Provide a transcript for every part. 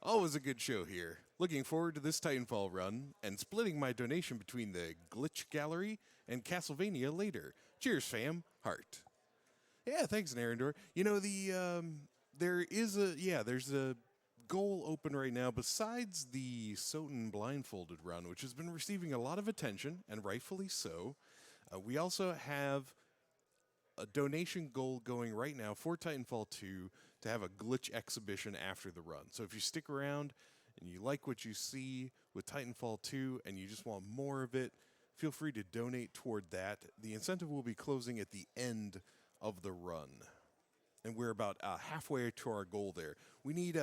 Always a good show here. Looking forward to this Titanfall run and splitting my donation between the Glitch Gallery and Castlevania later. Cheers, fam. Heart. Yeah, thanks, Narendor. You know, there's a goal open right now besides the Soten Blindfolded run, which has been receiving a lot of attention, and rightfully so. We also have a donation goal going right now for Titanfall 2 to have a glitch exhibition after the run. So if you stick around and you like what you see with Titanfall 2 and you just want more of it, feel free to donate toward that. The incentive will be closing at the end of the run. And we're about halfway to our goal there. We need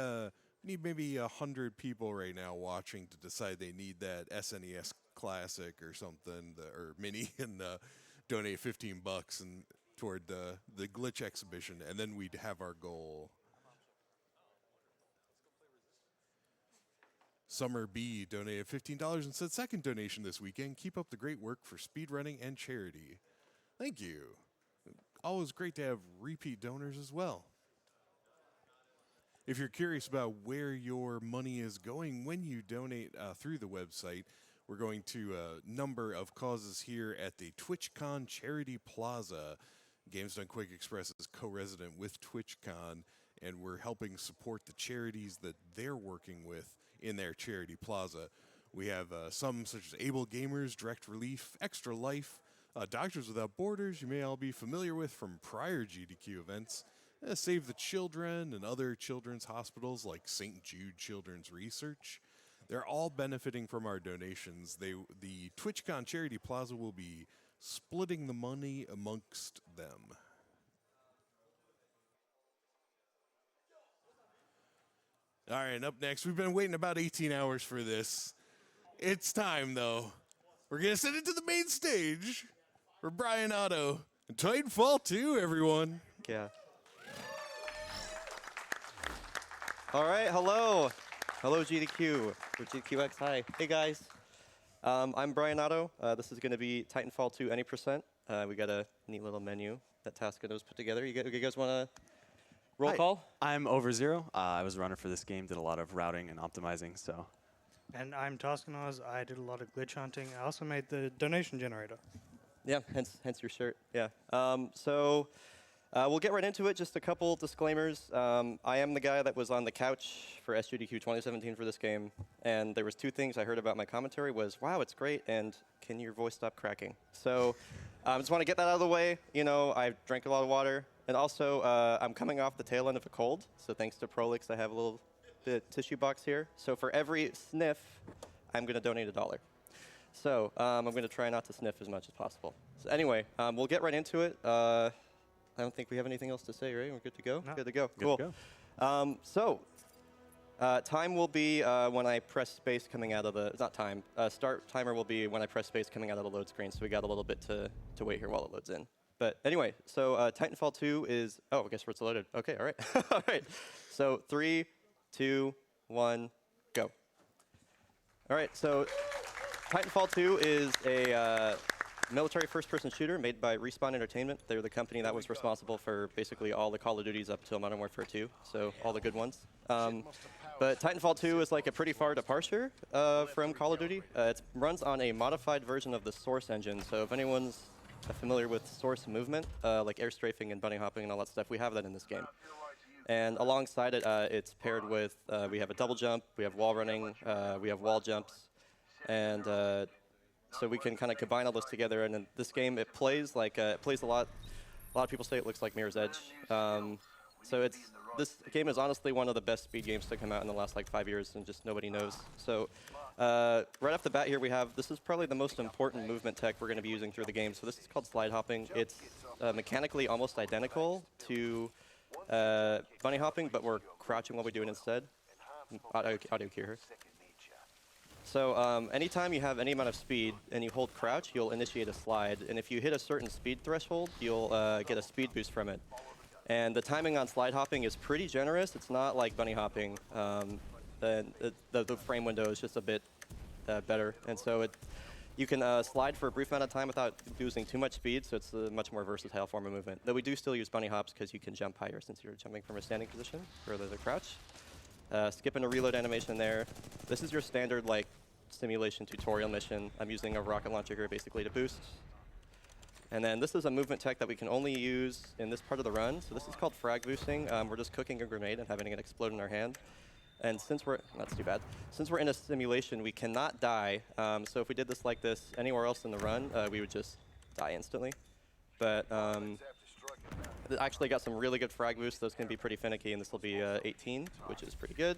maybe 100 people right now watching to decide they need that SNES Classic or something, or Mini, and donate $15 and toward the glitch exhibition, and then we'd have our goal. Summer B donated $15 and said second donation this weekend. Keep up the great work for speedrunning and charity. Thank you. Always great to have repeat donors as well. If you're curious about where your money is going when you donate through the website, we're going to a number of causes here at the TwitchCon Charity Plaza. Games Done Quick Express is co-resident with TwitchCon, and we're helping support the charities that they're working with in their charity plaza. We have some such as Able Gamers, Direct Relief, Extra Life, Doctors Without Borders, you may all be familiar with from prior GDQ events, Save the Children, and other children's hospitals like St. Jude Children's Research. They're all benefiting from our donations. The TwitchCon Charity Plaza will be splitting the money amongst them. All right, up next, we've been waiting about 18 hours for this. It's time, though. We're going to send it to the main stage for Bryonato and Titanfall 2, everyone. Yeah. All right, hello. Hello, GDQ, or GDQx, hi. Hey, guys. I'm Bryonato. This is going to be Titanfall 2 any %. We got a neat little menu that Tascano's put together. You guys want to roll call? I'm Over0. I was a runner for this game, did a lot of routing and optimizing, so. And I'm Tascanos. I did a lot of glitch hunting. I also made the donation generator. Yeah, hence your shirt. Yeah. We'll get right into it. Just a couple disclaimers. I am the guy that was on the couch for GDQ2017 for this game, and there was two things I heard about my commentary was, wow, it's great, and can your voice stop cracking? So I just want to get that out of the way. You know, I drank a lot of water, and also I'm coming off the tail end of a cold, so thanks to Prolix, I have a little bit of tissue box here. So for every sniff, I'm going to donate $1. So I'm going to try not to sniff as much as possible. So anyway, we'll get right into it. I don't think we have anything else to say, right? We're good to go? No. Good to go. Good to Cool. Time will be when I press space coming out of the, not time, start timer will be when I press space coming out of the load screen, so we got a little bit to wait here while it loads in. But anyway, so Titanfall 2 is, oh, I guess it's loaded. Okay, all right. All right. So 3, 2, 1, go. All right, so Titanfall 2 is a military first-person shooter made by Respawn Entertainment. They're the company that was responsible for basically all the Call of Duties up until Modern Warfare 2, so all the good ones. But Titanfall 2 is like a pretty far departure from Call of Duty. It runs on a modified version of the Source engine, so if anyone's familiar with Source movement, like air strafing and bunny hopping and all that stuff, we have that in this game. And alongside it, it's paired with, we have a double jump, we have wall running, we have wall jumps, and so we can kind of combine all those together. And in this game, it plays like it plays a lot. A lot of people say it looks like Mirror's Edge. So this game is honestly one of the best speed games to come out in the last like 5 years, and just nobody knows. So right off the bat here, we have this is probably the most important movement tech we're going to be using through the game. So this is called slide hopping. It's mechanically almost identical to bunny hopping, but we're crouching while we do it instead. Audio cue here. So anytime you have any amount of speed and you hold crouch, you'll initiate a slide. And if you hit a certain speed threshold, you'll get a speed boost from it. And the timing on slide hopping is pretty generous. It's not like bunny hopping. The frame window is just a bit better. And so you can slide for a brief amount of time without losing too much speed, so it's a much more versatile form of movement. Though we do still use bunny hops because you can jump higher since you're jumping from a standing position rather than crouch. Skipping a reload animation there. This is your standard like simulation tutorial mission. I'm using a rocket launcher here basically to boost. And then this is a movement tech that we can only use in this part of the run. So this is called frag boosting. We're just cooking a grenade and having it explode in our hand. And since we're, that's too bad. Since we're in a simulation, we cannot die. So if we did this like this anywhere else in the run, we would just die instantly. But it actually got some really good frag boosts. Those can be pretty finicky, and this will be 18, which is pretty good.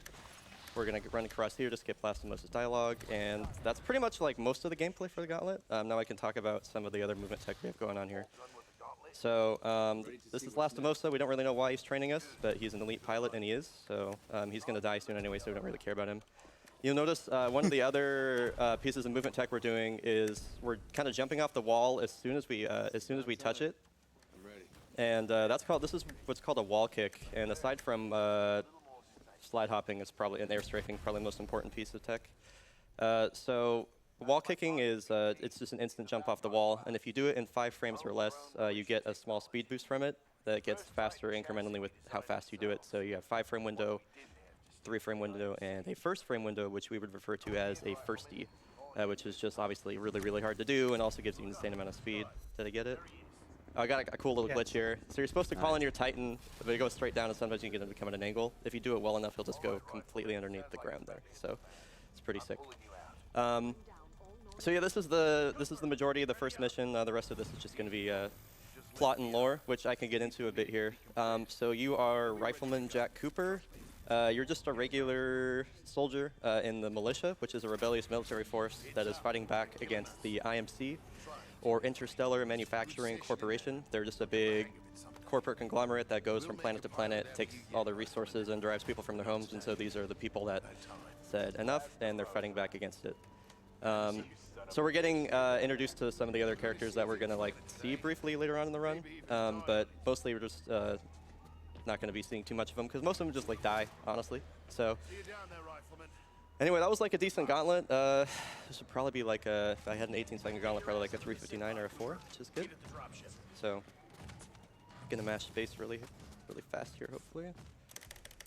We're going to run across here to skip last and Moses dialogue, and that's pretty much like most of the gameplay for the Gauntlet. Now I can talk about some of the other movement tech we have going on here. So this is Lastimosa. We don't really know why he's training us, but he's an elite pilot, and he is. So he's going to die soon anyway, so we don't really care about him. You'll notice one of the other pieces of movement tech we're doing is we're kind of jumping off the wall as soon as we touch it. And this is what's called a wall kick. And aside from slide hopping, is probably and air strafing, probably the most important piece of tech. So wall kicking is it's just an instant jump off the wall, and if you do it in 5 frames or less, you get a small speed boost from it that gets faster incrementally with how fast you do it. So you have 5-frame window, 3-frame window, and a first frame window, which we would refer to as a firstie, which is just obviously really, really hard to do, and also gives you an insane amount of speed. Did I get it? Oh, I got a cool little glitch here. So you're supposed to call in your Titan, but it goes straight down, and sometimes you get it to come at an angle. If you do it well enough, he'll just go completely underneath the ground there. So it's pretty sick. So yeah, this is the majority of the first mission. The rest of this is just going to be plot and lore, which I can get into a bit here. So you are Rifleman Jack Cooper. You're just a regular soldier in the militia, which is a rebellious military force that is fighting back against the IMC, or Interstellar Manufacturing Corporation. They're just a big corporate conglomerate that goes from planet to planet, takes all their resources and drives people from their homes, and so these are the people that said enough, and they're fighting back against it. So we're getting introduced to some of the other characters that we're going to like see briefly later on in the run, but mostly we're just not going to be seeing too much of them, because most of them just like die, honestly. So anyway, that was like a decent gauntlet. This would probably be like a, if I had an 18-second gauntlet, probably like a 359 or a 4, which is good. So gonna mash space really fast here, hopefully.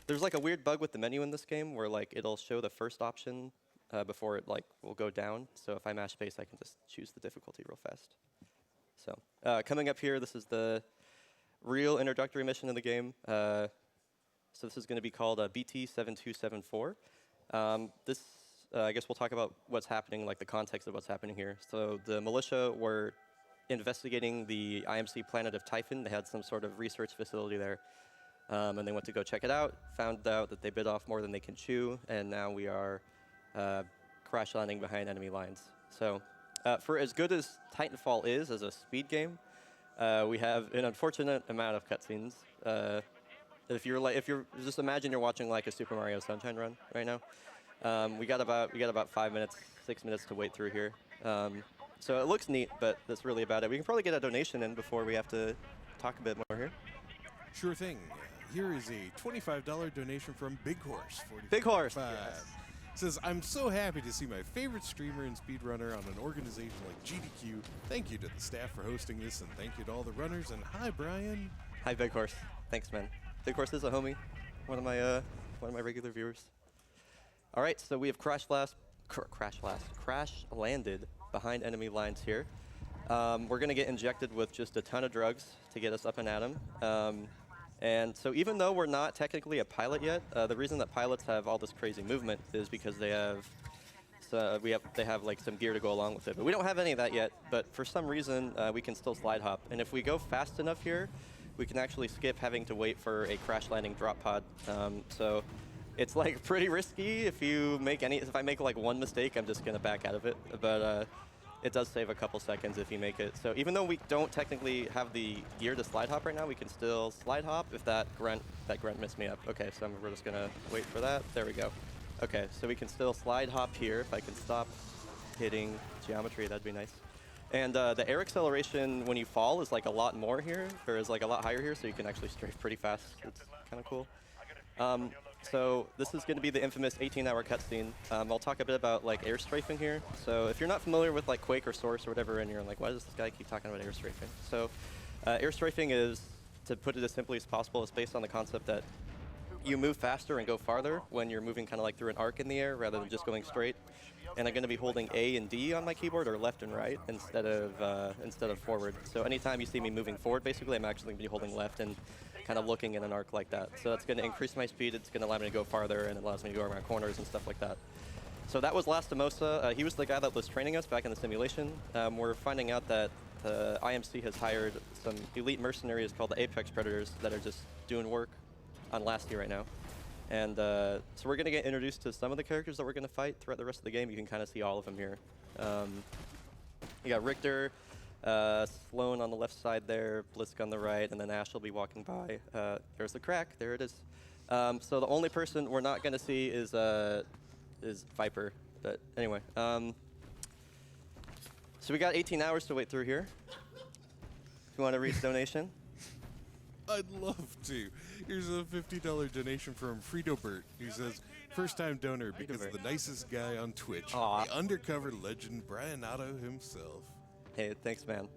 There's like a weird bug with the menu in this game where like it'll show the first option before it like will go down. So if I mash space, I can just choose the difficulty real fast. So coming up here, this is the real introductory mission in the game. So this is going to be called BT7274. This, I guess we'll talk about what's happening, like the context of what's happening here. So the militia were investigating the IMC planet of Typhon. They had some sort of research facility there. And they went to go check it out, found out that they bit off more than they can chew, and now we are crash landing behind enemy lines. So for as good as Titanfall is as a speed game, we have an unfortunate amount of cutscenes. If you're just imagine you're watching like a Super Mario Sunshine run right now. We got about 5 minutes, 6 minutes to wait through here. So it looks neat, but that's really about it. We can probably get a donation in before we have to talk a bit more here. Sure thing. Here is a $25 donation from Big Horse. Big Horse. Yes. Says, I'm so happy to see my favorite streamer and speedrunner on an organization like GDQ. Thank you to the staff for hosting this, and thank you to all the runners. And hi, Brian. Hi, Big Horse. Thanks, man. Big Horse is a homie, one of my regular viewers. All right, so we have crash landed behind enemy lines here. We're gonna get injected with just a ton of drugs to get us up and at them. And so even though we're not technically a pilot yet, the reason that pilots have all this crazy movement is because they have like some gear to go along with it. But we don't have any of that yet, but for some reason we can still slide hop. And if we go fast enough here, we can actually skip having to wait for a crash landing drop pod. So it's like pretty risky. If I make like one mistake, I'm just gonna back out of it. But it does save a couple seconds if you make it. So even though we don't technically have the gear to slide hop right now, we can still slide hop if that grunt messed me up. Okay, so we're just gonna wait for that. There we go. Okay, so we can still slide hop here. If I can stop hitting geometry, that'd be nice. And the air acceleration when you fall is like a lot more here, or is like a lot higher here, so you can actually strafe pretty fast. It's kind of cool. So this is going to be the infamous 18-hour cutscene. I'll talk a bit about like air strafing here. So if you're not familiar with like Quake or Source or whatever, and you're like, why does this guy keep talking about air strafing? So air strafing is, to put it as simply as possible, is based on the concept that you move faster and go farther when you're moving kind of like through an arc in the air rather than just going straight. And I'm going to be holding A and D on my keyboard, or left and right, instead of forward. So anytime you see me moving forward, basically, I'm actually going to be holding left and kind of looking in an arc like that. So that's going to increase my speed. It's going to allow me to go farther, and it allows me to go around corners and stuff like that. So that was Lastimosa. He was the guy that was training us back in the simulation. We're finding out that IMC has hired some elite mercenaries called the Apex Predators that are just doing work on Lasty right now. And so we're going to get introduced to some of the characters that we're going to fight throughout the rest of the game. You can kind of see all of them here. You got Richter, Sloan on the left side there, Blisk on the right, and then Ash will be walking by. There's the crack. There it is. So the only person we're not going to see is Viper. But anyway. So we got 18 hours to wait through here. If you want to read the donation. I'd love to. Here's a $50 donation from Fridobert, who says, first-time donor because of the nicest guy on Twitch, Aw. the undercover legend Bryonato himself. Hey, thanks, man.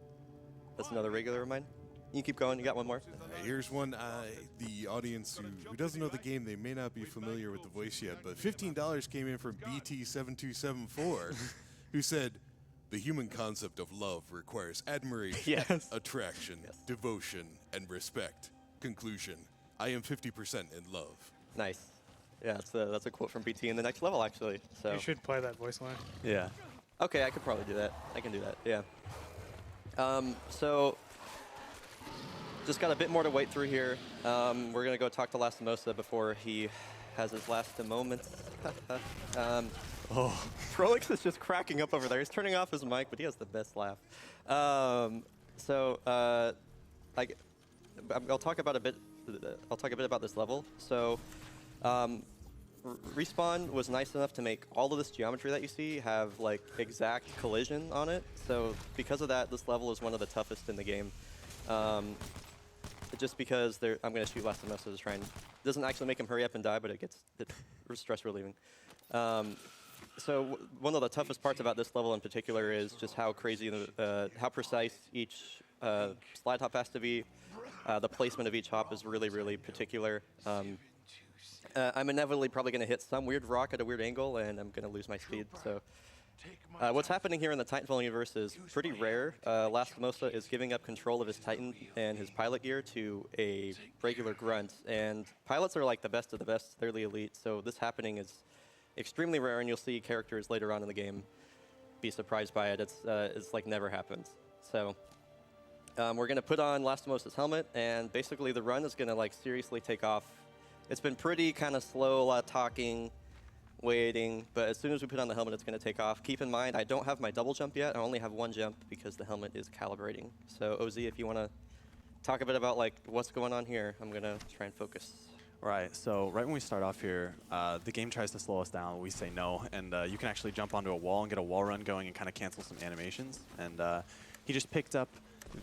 That's another regular of mine. You can keep going. You got one more? Here's one. The audience who doesn't know the game, they may not be familiar with the voice yet, but $15 came in from BT7274, who said, the human concept of love requires admiration, Yes. attraction, devotion, and respect. Conclusion, I am 50% in love. Nice. Yeah, that's a quote from BT in the next level, actually. So. You should play that voice line. Yeah. Okay, I could probably do that. I can do that, yeah. So, just got a bit more to wait through here. We're going to go talk to Lastimosa before he has his last moments. Prolix is just cracking up over there. He's turning off his mic, but he has the best laugh. I'll talk about a bit. I'll talk a bit about this level. So, Respawn was nice enough to make all of this geometry that you see have like exact collision on it. So because of that, this level is one of the toughest in the game. Just because I'm going to shoot Lastimosa to try and doesn't actually make him hurry up and die, but it's stress relieving. So one of the toughest parts about this level in particular is just how crazy, how precise each slide hop has to be. The placement of each hop is really, really particular. I'm inevitably probably going to hit some weird rock at a weird angle, and I'm going to lose my speed. So what's happening here in the Titanfall universe is pretty rare. Lastimosa is giving up control of his Titan and his pilot gear to a regular grunt. And pilots are like the best of the best. They're the elite. So this happening is extremely rare, and you'll see characters later on in the game be surprised by it. It's like never happens. So we're going to put on Lastimosa's helmet, and basically the run is going to like seriously take off. It's been pretty kind of slow, a lot of talking, waiting, but as soon as we put on the helmet, it's going to take off. Keep in mind, I don't have my double jump yet. I only have one jump because the helmet is calibrating. So OZ, if you want to talk a bit about like what's going on here, I'm going to try and focus. Right, so right when we start off here, the game tries to slow us down. We say no, and you can actually jump onto a wall and get a wall run going and kind of cancel some animations. And he just picked up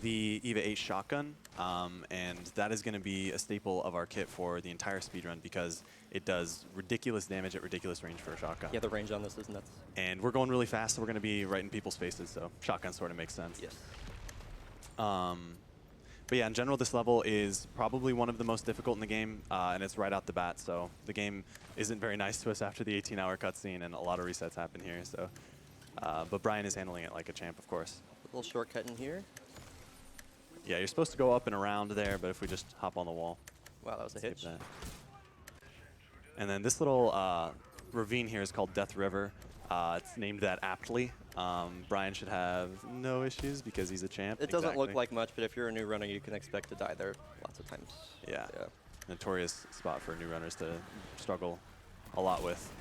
the EVA 8 shotgun, and that is going to be a staple of our kit for the entire speedrun because it does ridiculous damage at ridiculous range for a shotgun. Yeah, the range on this is nuts. And we're going really fast, so we're going to be right in people's faces, so shotgun sort of makes sense. Yes. But yeah, in general, this level is probably one of the most difficult in the game, and it's right out the bat, so the game isn't very nice to us after the 18-hour cutscene, and a lot of resets happen here. So, but Brian is handling it like a champ, of course. A little shortcut in here. Yeah, you're supposed to go up and around there, but if we just hop on the wall. Wow, that was a skip hitch. that. And then this little ravine here is called Death River. It's named that aptly. Brian should have no issues because he's a champ. It doesn't look like much, but if you're a new runner, you can expect to die there lots of times. Yeah. Notorious spot for new runners to struggle a lot with.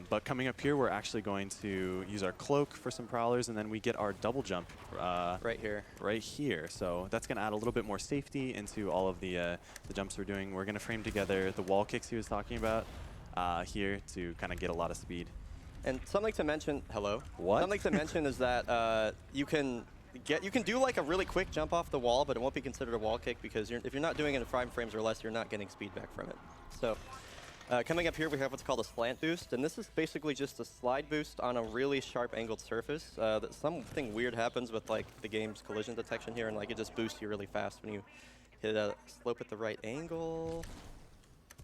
But coming up here, we're actually going to use our cloak for some prowlers, and then we get our double jump right here. Right here. So that's going to add a little bit more safety into all of the jumps we're doing. We're going to frame together the wall kicks he was talking about here to kind of get a lot of speed. And something to mention. Hello. What? Something to mention is that you can do like a really quick jump off the wall, but it won't be considered a wall kick because if you're not doing it in 5 frames or less, you're not getting speed back from it. So. Coming up here, we have what's called a slant boost, and this is basically just a slide boost on a really sharp angled surface. That something weird happens with like the game's collision detection here, and like it just boosts you really fast when you hit a slope at the right angle.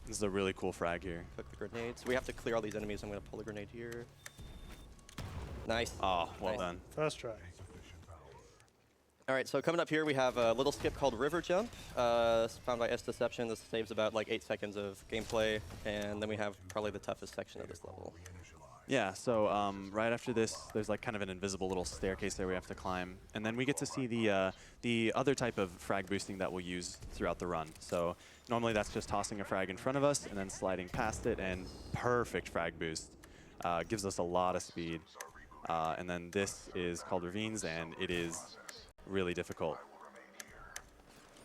This is a really cool frag here. Cook the grenade. So we have to clear all these enemies. I'm going to pull the grenade here. Nice. Oh, well Nice. done. First try. All right, so coming up here, we have a little skip called River Jump, found by S Deception. This saves about like 8 seconds of gameplay, and then we have probably the toughest section of this level. Yeah, so right after this, there's like kind of an invisible little staircase there we have to climb. And then we get to see the other type of frag boosting that we'll use throughout the run. So normally that's just tossing a frag in front of us and then sliding past it, and perfect frag boost. Gives us a lot of speed. And then this is called Ravines, and it is really difficult.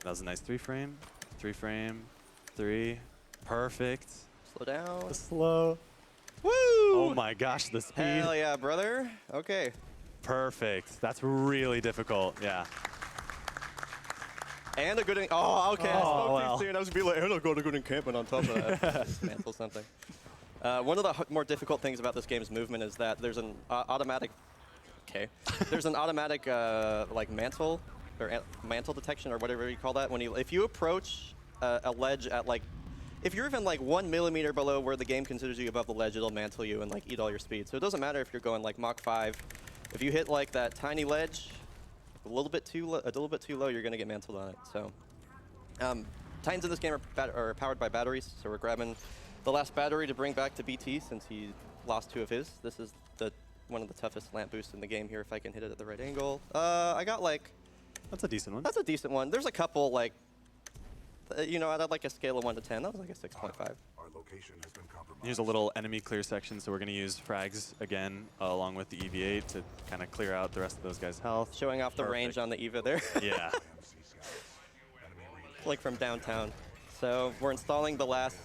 That was a nice 3-frame, 3-frame, 3. Perfect. Slow down. Slow. Woo! Oh my gosh, the speed. Hell yeah, brother. Okay. Perfect. That's really difficult. Yeah. And a good. Oh, okay. I spoke well. too soon. I was gonna be like, and I'll go to good encampment on top of that. Dismantle something. One of the more difficult things about this game's movement is that there's an automatic. Okay. There's an automatic like mantle or mantle detection or whatever you call that. If you approach a ledge at like. If you're even like 1 millimeter below where the game considers you above the ledge, it'll mantle you and like eat all your speed. So it doesn't matter if you're going like Mach 5. If you hit like that tiny ledge, a little bit too low, you're gonna get mantled on it. So Titans in this game are powered by batteries. So we're grabbing the last battery to bring back to BT since he lost 2 of his. This is one of the toughest lamp boosts in the game here. If I can hit it at the right angle, I got like. That's a decent one. That's a decent one. There's a couple like. You know, I'd like a scale of 1 to 10. That was like a 6.5. Here's a little enemy clear section, so we're going to use frags again along with the EV8 to kind of clear out the rest of those guys' health. Showing off the range on the EVA there. Yeah. Like from downtown. So we're installing the last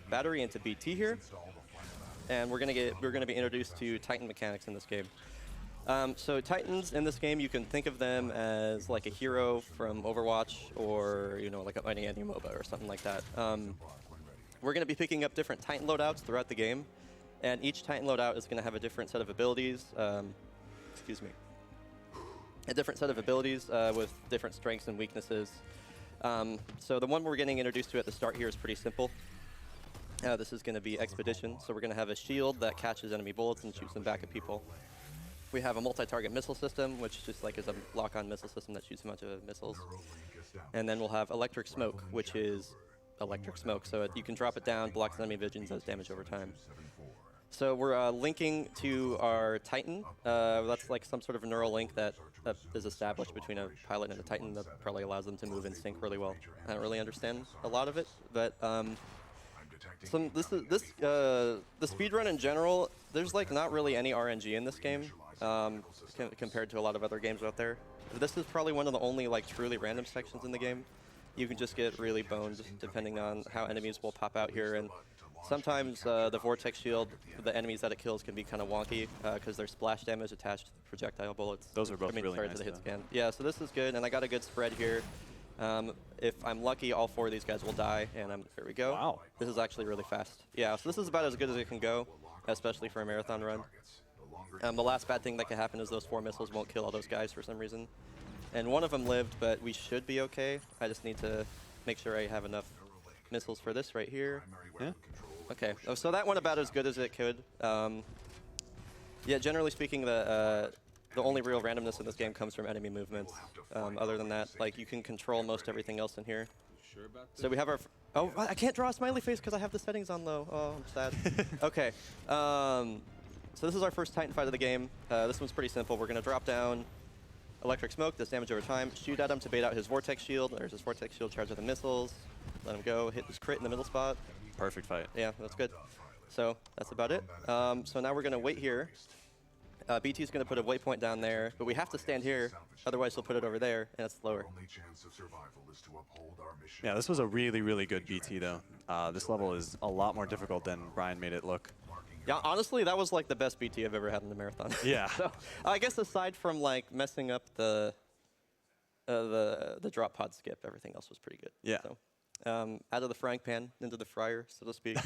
battery into BT here, and we're gonna be introduced to Titan mechanics in this game. So Titans in this game, you can think of them as like a hero from Overwatch, or like any MOBA or something like that. We're going to be picking up different Titan loadouts throughout the game, and each Titan loadout is going to have a different set of abilities. Excuse me. A different set of abilities with different strengths and weaknesses. So the one we're getting introduced to at the start here is pretty simple. This is going to be Expedition. So we're going to have a shield that catches enemy bullets and shoots them back at people. We have a multi-target missile system, which just like is a lock-on missile system that shoots a bunch of missiles. And then we'll have Electric Smoke, which is electric smoke. So you can drop it down, blocks enemy visions, does damage over time. So we're linking to our Titan. That's like some sort of neural link that is established between a pilot and a Titan that probably allows them to move in sync really well. I don't really understand a lot of it, but the speedrun in general, there's like not really any RNG in this game. Compared to a lot of other games out there. This is probably one of the only like truly random sections in the game. You can just get really boned depending on how enemies will pop out here, and sometimes the vortex shield, the enemies that it kills can be kind of wonky because there's splash damage attached to the projectile bullets. Those are both really sorry, nice, to the hit though. scan. Yeah, so this is good, and I got a good spread here. If I'm lucky, all 4 of these guys will die, and here we go. Wow. This is actually really fast. Yeah, so this is about as good as it can go, especially for a marathon run. The last bad thing that could happen is those 4 missiles won't kill all those guys for some reason. And one of them lived, but we should be okay. I just need to make sure I have enough missiles for this right here. Yeah. Okay, so that went about as good as it could. Yeah, generally speaking, the only real randomness in this game comes from enemy movements. Other than that, like you can control most everything else in here. So we have our. Oh, I can't draw a smiley face because I have the settings on low. Oh, I'm sad. Okay. So this is our first Titan fight of the game. This one's pretty simple. We're going to drop down Electric Smoke, does damage over time, shoot at him to bait out his Vortex Shield. There's his Vortex Shield, charge with the missiles. Let him go, hit this crit in the middle spot. Perfect fight. Yeah, that's good. So that's about it. So now we're going to wait here. BT's going to put a waypoint down there, but we have to stand here, otherwise he'll put it over there, and it's slower. Yeah, this was a really, really good BT, though. This level is a lot more difficult than Brian made it look. Yeah, honestly, that was like the best BT I've ever had in the marathon. Yeah. So I guess aside from like messing up the drop pod skip, everything else was pretty good. Yeah. So, out of the frying pan into the fryer, so to speak.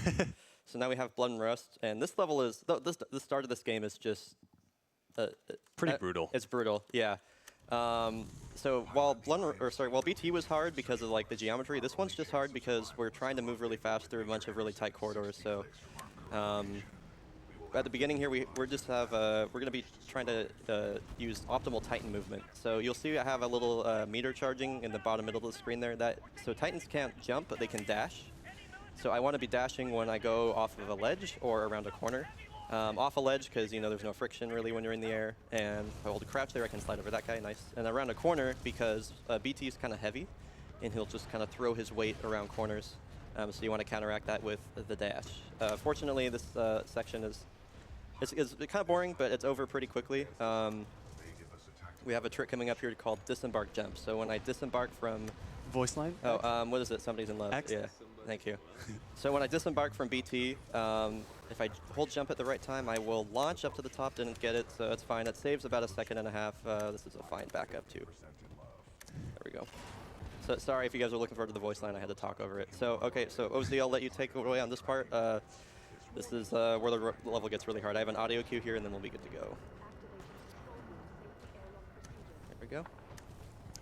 So now we have Blood and Rust, and this level is the start of this game is just pretty brutal. It's brutal, yeah. So while BT was hard because of like the geometry, this one's just hard because we're trying to move really fast through a bunch of really tight corridors. So at the beginning here, we're going to be trying to use optimal Titan movement. So you'll see I have a little meter charging in the bottom middle of the screen there. So Titans can't jump, but they can dash. So I want to be dashing when I go off of a ledge or around a corner. Off a ledge because there's no friction really when you're in the air, and if I hold a crouch there, I can slide over that guy, nice. And around a corner because BT is kind of heavy, and he'll just kind of throw his weight around corners. So you want to counteract that with the dash. Fortunately, this section is kind of boring, but it's over pretty quickly. We have a trick coming up here called disembark jump. So when I disembark from Voice line? Oh, what is it? Somebody's in love. X? Yeah, thank you. So when I disembark from BT, if I hold jump at the right time, I will launch up to the top. Didn't get it, so it's fine. It saves about a second and a half. This is a fine backup too. There we go. So sorry if you guys are looking forward to the voice line. I had to talk over it. So okay, so OZ, I'll let you take it away on this part. This is where the level gets really hard. I have an audio cue here, and then we'll be good to go. There we go.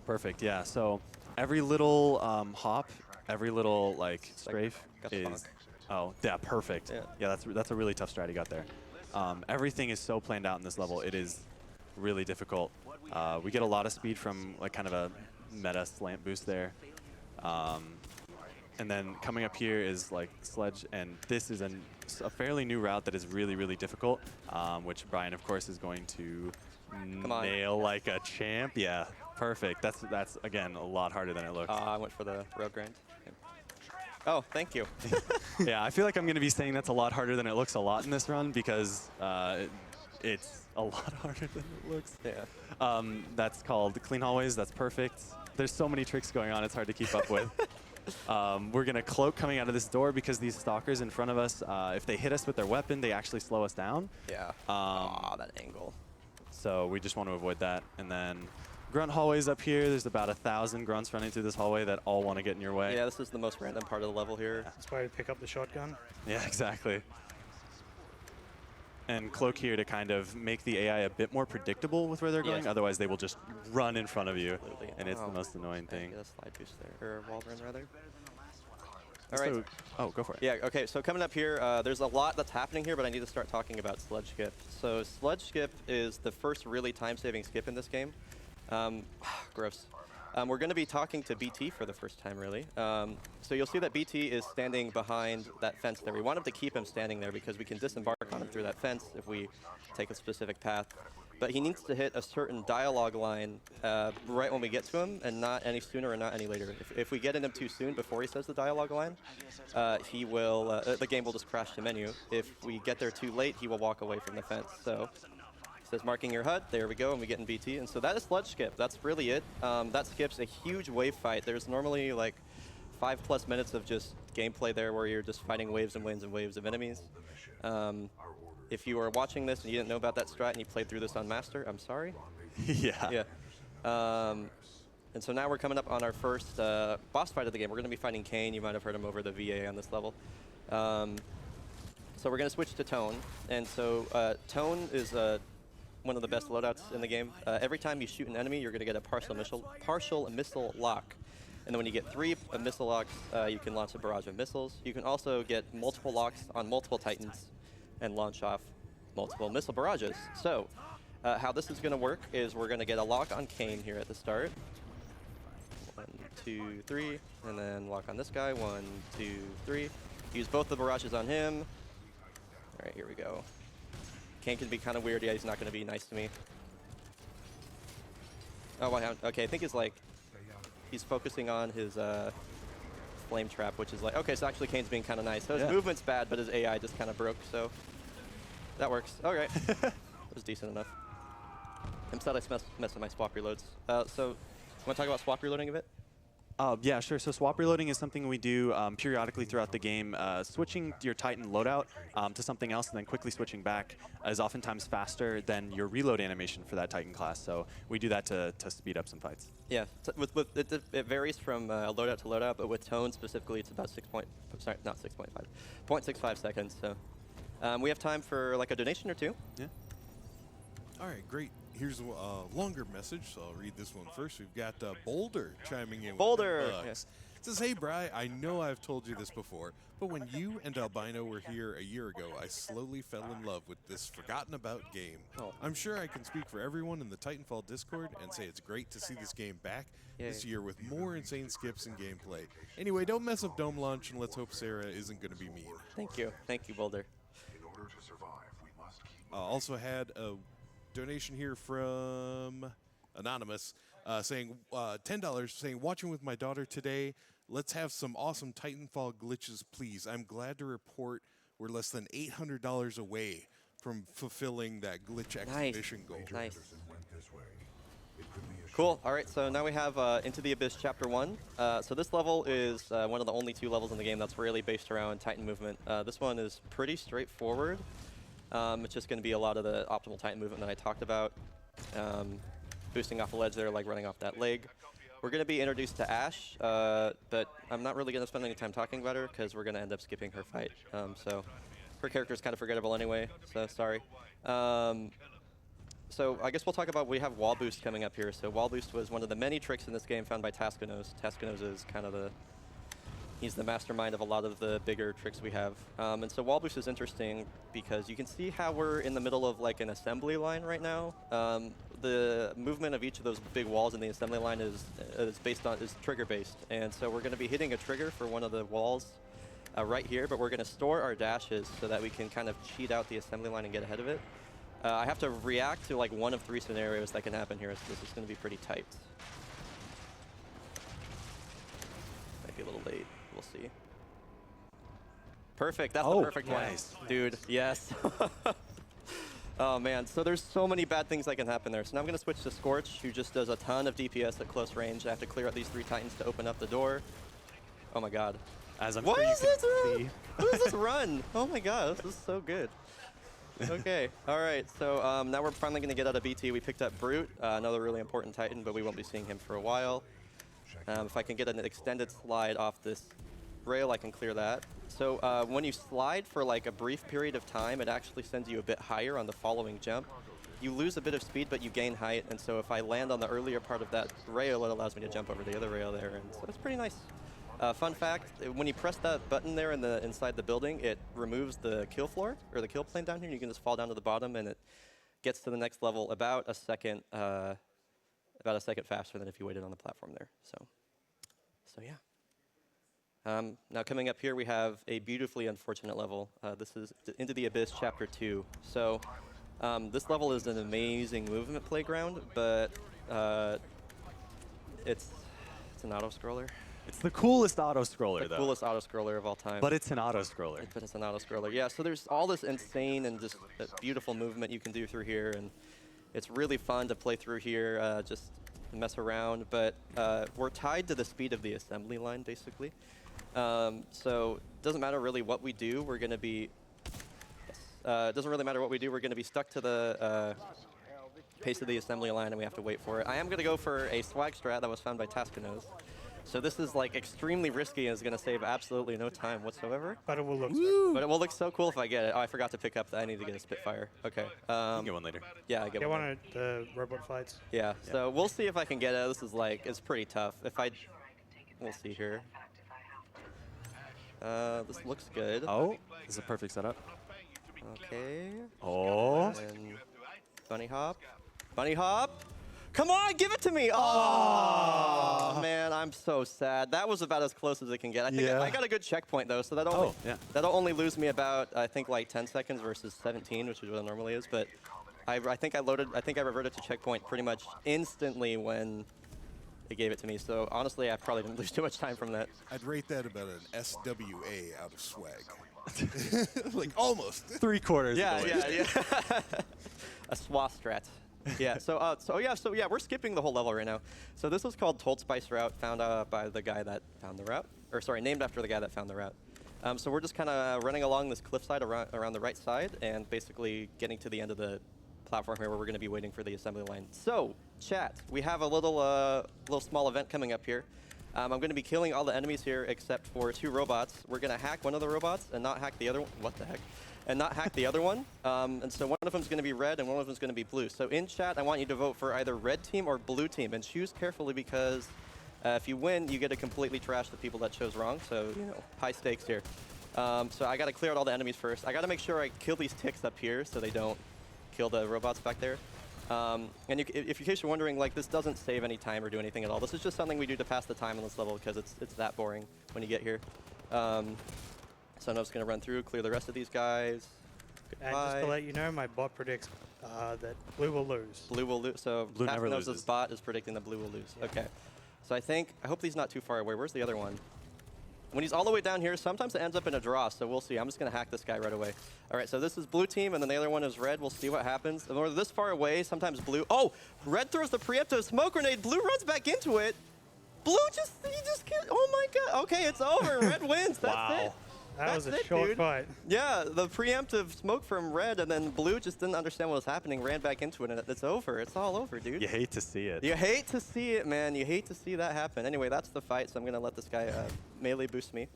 Perfect, yeah. So every little hop, every little like strafe is... Oh, yeah, perfect. Yeah, that's a really tough strat you got there. Everything is so planned out in this level. It is really difficult. We get a lot of speed from like kind of a meta slant boost there. And then coming up here is like Sledge, and this is a fairly new route that is really, really difficult, which Brian, of course, is going to nail like a champ. Yeah, perfect. That's again, a lot harder than it looks. I went for the road grind. Oh, thank you. Yeah, I feel like I'm going to be saying that's a lot harder than it looks a lot in this run because it's a lot harder than it looks. Yeah. That's called clean hallways. That's perfect. There's so many tricks going on, it's hard to keep up with. We're going to cloak coming out of this door because these stalkers in front of us, if they hit us with their weapon, they actually slow us down. Yeah. That angle. So we just want to avoid that. And then grunt hallways up here. There's about 1,000 grunts running through this hallway that all want to get in your way. Yeah, this is the most random part of the level here. That's why we pick up the shotgun. Yeah, exactly. And cloak here to kind of make the AI a bit more predictable with where they're going. Otherwise, they will just run in front of you. Absolutely. And it's the most annoying thing. Get a slide boost there, or a wall run rather. All right. Oh, go for it. Yeah, okay, so coming up here, there's a lot that's happening here, but I need to start talking about Sludge Skip. So Sludge Skip is the first really time-saving skip in this game. Gross. We're going to be talking to BT for the first time, really. So you'll see that BT is standing behind that fence there. We wanted to keep him standing there because we can disembark on him through that fence if we take a specific path. But he needs to hit a certain dialogue line right when we get to him, and not any sooner or not any later. If we get in him too soon before he says the dialogue line, he will the game will just crash the menu. If we get there too late, he will walk away from the fence. So it says marking your HUD. There we go, and we get in BT. And so that is Sludge Skip. That's really it. That skips a huge wave fight. There's normally like 5+ minutes of just gameplay there where you're just fighting waves and waves and waves of enemies. If you are watching this and you didn't know about that strat and you played through this on Master, I'm sorry. Yeah. And so now we're coming up on our first boss fight of the game. We're going to be fighting Kane. You might have heard him over the VA on this level. So we're going to switch to Tone. And so Tone is one of the best loadouts in the game. Every time you shoot an enemy, you're going to get a partial missile lock. And then when you get 3 missile locks, you can launch a barrage of missiles. You can also get multiple locks on multiple Titans and launch off multiple missile barrages. So how this is going to work is we're going to get a lock on Kane here at the start. 1, 2, 3, and then lock on this guy. 1, 2, 3. Use both the barrages on him. All right, here we go. Kane can be kind of weird. Yeah, he's not going to be nice to me. Oh, wow. Okay, I think he's focusing on his flame trap, which is like, okay, so actually Kane's being kind of nice. So his movement's bad, but his AI just kind of broke, so that works. All right. That was decent enough. I'm sad I messed with my swap reloads. So you want to talk about swap reloading a bit? Yeah, sure. So swap reloading is something we do periodically throughout the game. Switching your Titan loadout to something else and then quickly switching back is oftentimes faster than your reload animation for that Titan class. So we do that to speed up some fights. Yeah, it varies from loadout to loadout, but with Tone specifically, it's about 0.65 seconds. So we have time for like a donation or two. Yeah. All right, great. here's a longer message, so I'll read this one first. We've got Boulder chiming in. Boulder, With $10. yes. It says, "Hey, Bri, I know I've told you this before, but when you and Albino were here a year ago, I slowly fell in love with this forgotten about game. Oh. I'm sure I can speak for everyone in the Titanfall Discord and say it's great to see this game back this Yay. year with more insane skips and gameplay. Anyway, don't mess up Dome Launch, and let's hope Sarah isn't going to be mean." Thank you, Boulder. Also had a donation here from Anonymous saying $10, saying, "Watching with my daughter today. Let's have some awesome Titanfall glitches, please. I'm glad to report we're less than $800 away from fulfilling that glitch exhibition goal." Nice. Cool. All right, so now we have Into the Abyss Chapter 1. So this level is one of the only 2 levels in the game that's really based around Titan movement. This one is pretty straightforward. It's just going to be a lot of the optimal Titan movement that I talked about. Boosting off a ledge there, like running off that leg. We're going to be introduced to Ashe, but I'm not really going to spend any time talking about her because we're going to end up skipping her fight. So her character is kind of forgettable anyway, so sorry. So I guess we'll talk about, we have wall boost coming up here. So wall boost was one of the many tricks in this game found by Tascanos. Tascanos is kind of he's the mastermind of a lot of the bigger tricks we have. And so wall boost is interesting because you can see how we're in the middle of like an assembly line right now. The movement of each of those big walls in the assembly line is trigger based. And so we're going to be hitting a trigger for one of the walls right here, but we're going to store our dashes so that we can kind of cheat out the assembly line and get ahead of it. I have to react to like one of 3 scenarios that can happen here, so this is going to be pretty tight. Might be a little late. We'll see. Perfect. That's the perfect one. Nice. Dude, yes. Oh, man. So there's so many bad things that can happen there. So now I'm going to switch to Scorch, who just does a ton of DPS at close range. I have to clear out these 3 Titans to open up the door. Oh, my God. As I'm What sure you is can this run? see. What is this run? Oh, my God. This is so good. Okay. All right. So now we're finally going to get out of BT. We picked up Brute, another really important Titan, but we won't be seeing him for a while. If I can get an extended slide off this rail, I can clear that. So when you slide for like a brief period of time, it actually sends you a bit higher on the following jump. You lose a bit of speed, but you gain height. And so if I land on the earlier part of that rail, it allows me to jump over the other rail there. And so it's pretty nice. Fun fact, when you press that button there inside the building, it removes the kill floor, or the kill plane down here. You can just fall down to the bottom, and it gets to the next level about a second faster than if you waited on the platform there. So yeah. Now coming up here, we have a beautifully unfortunate level. This is Into the Abyss Chapter 2. So this level is an amazing movement playground, but it's an auto-scroller. It's the coolest auto-scroller, though. The coolest auto-scroller of all time. But it's an auto-scroller. But it's an auto-scroller. Yeah, so there's all this insane and just beautiful movement you can do through here, and it's really fun to play through here, just mess around. But we're tied to the speed of the assembly line, basically. So it doesn't matter really what we do. We're going to be... it doesn't really matter what we do. We're going to be stuck to the pace of the assembly line, and we have to wait for it. I am going to go for a swag strat that was found by Tascanos. So this is like extremely risky and is going to save absolutely no time whatsoever. But it will look But it will look so cool if I get it. Oh, I forgot to pick up I need to get a Spitfire. Okay. You can get one later. Yeah, I get Get one. one of the robot fights. Yeah, so we'll see if I can get it. This is like, it's pretty tough. We'll see here. This looks good. Oh, this is a perfect setup. Okay. Oh. And bunny hop. Bunny hop. Come on, give it to me! Oh, man, I'm so sad. That was about as close as it can get. I think I got a good checkpoint though, so that'll only lose me about I think like 10 seconds versus 17, which is what it normally is. But I think I reverted to checkpoint pretty much instantly when it gave it to me. So honestly, I probably didn't lose too much time from that. I'd rate that about an SWA out of swag. Like almost. 3/4. Yeah. A SWA strat. Yeah, so we're skipping the whole level right now. So this was called Told Spice Route, found by the guy that found the route, or sorry, named after the guy that found the route. So we're just kind of running along this cliffside around the right side, and basically getting to the end of the platform here, where we're going to be waiting for the assembly line. So, chat, we have a little small event coming up here. I'm going to be killing all the enemies here except for 2 robots. We're going to hack one of the robots and not hack the other one. What the heck? and not hack the other one. And so one of them is going to be red and one of them is going to be blue. So in chat, I want you to vote for either red team or blue team, and choose carefully because if you win, you get to completely trash the people that chose wrong. So, you know, high stakes here. So I got to clear out all the enemies first. I got to make sure I kill these ticks up here so they don't kill the robots back there. And if in case you're wondering, like, this doesn't save any time or do anything at all. This is just something we do to pass the time on this level because it's that boring when you get here. So I'm just going to run through, clear the rest of these guys. And just to let you know, my bot predicts that blue will lose. Blue will lose. So Blue never Tasknoz's loses. bot is predicting that blue will lose. Yeah. Okay. So I hope he's not too far away. Where's the other one? When he's all the way down here, sometimes it ends up in a draw, so we'll see. I'm just going to hack this guy right away. All right, so this is blue team, and then the other one is red. We'll see what happens. When we're this far away, sometimes blue. Oh, red throws the preemptive smoke grenade. Blue runs back into it. Blue he just can't. Oh my god. Okay, it's over. Red wins. That's it. That was That's a it, short dude. fight. Yeah, the preemptive smoke from red, and then blue just didn't understand what was happening, ran back into it, and it's over. It's all over, dude. You hate to see it. You hate to see it, man. You hate to see that happen. Anyway, that's the fight, so I'm going to let this guy melee boost me.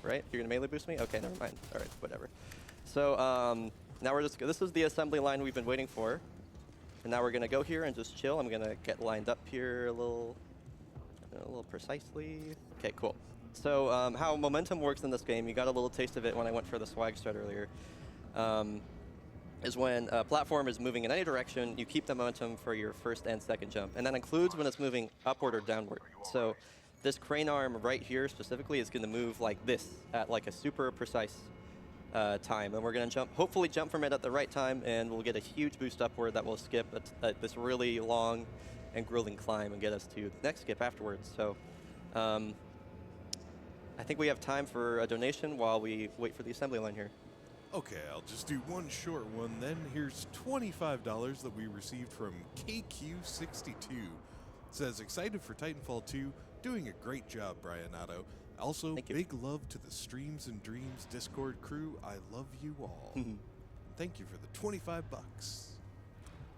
Right? You're going to melee boost me? Okay, never mind. All right, whatever. So now this is the assembly line we've been waiting for. And now we're going to go here and just chill. I'm going to get lined up here a little precisely. Okay, cool. So how momentum works in this game, you got a little taste of it when I went for the swag strat earlier, is when a platform is moving in any direction, you keep the momentum for your first and second jump. And that includes when it's moving upward or downward. So this crane arm right here specifically is going to move like this at like a super precise time. And we're going to hopefully jump from it at the right time, and we'll get a huge boost upward that will skip this really long and grueling climb and get us to the next skip afterwards. So I think we have time for a donation while we wait for the assembly line here. Okay, I'll just do one short one. Then here's $25 that we received from KQ62. It says, excited for Titanfall 2, doing a great job, Bryonato. Also, Thank you. big love to the Streams and Dreams Discord crew. I love you all. Thank you for the 25 bucks.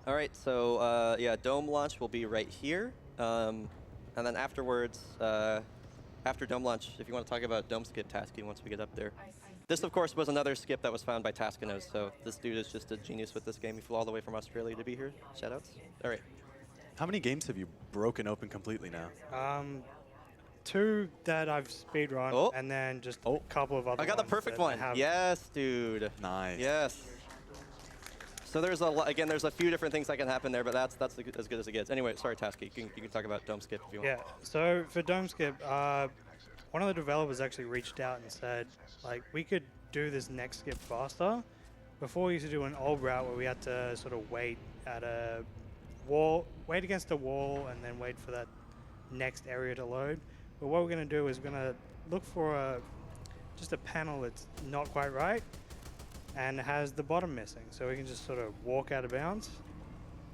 All right, so yeah, Dome launch will be right here. And then afterwards, after Dome launch, if you want to talk about Dome skip tasking once we get up there. This, of course, was another skip that was found by Tasknos, so this dude is just a genius with this game. He flew all the way from Australia to be here. Shoutouts. All right. How many games have you broken open completely now? 2 that I've speedrun, Oh. and then just a couple of other I got the ones perfect that I one. haven't. Yes, dude. Nice. Yes. So there's again, there's a few different things that can happen there, but that's as good as it gets. Anyway, sorry, Tasky. You can talk about Dome skip if you want. Yeah, so for Dome Skip, one of the developers actually reached out and said, like, we could do this next skip faster. Before we used to do an old route where we had to sort of wait at a wall, wait against a wall, and then wait for that next area to load. But what we're going to do is we're going to look for just a panel that's not quite right and has the bottom missing. So we can just sort of walk out of bounds.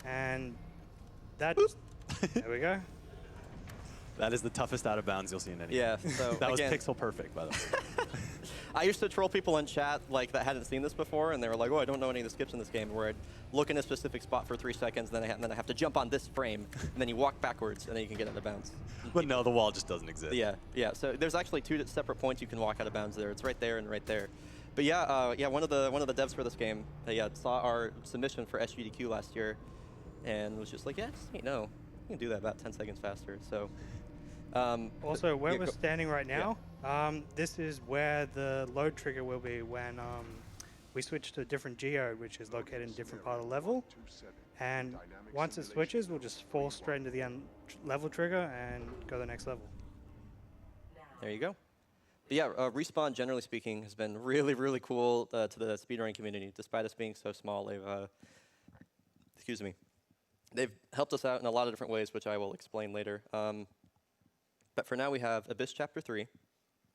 And that just, there we go. That is the toughest out of bounds you'll see in any Yeah, game. so That was again, pixel perfect, by the way. I used to troll people in chat like that hadn't seen this before, and they were like, "Oh, I don't know any of the skips in this game." Where I'd look in a specific spot for 3 seconds, then I have to jump on this frame, and then you walk backwards, and then you can get out of bounds. But no, the wall just doesn't exist. Yeah, yeah. So there's actually 2 separate points you can walk out of bounds there. It's right there and right there. But yeah, yeah. One of the devs for this game, saw our submission for SGDQ last year, and was just like, "Yeah, just, you can do that about 10 seconds faster." So. Also, where yeah, we're standing right now, this is where the load trigger will be when we switch to a different geode, which is located in a different part of the level. And once it switches, we'll just fall straight into the level trigger and go to the next level. There you go. But yeah, Respawn, generally speaking, has been really, really cool to the speedrunning community. Despite us being so small, they've helped us out in a lot of different ways, which I will explain later. But for now, we have Abyss Chapter 3.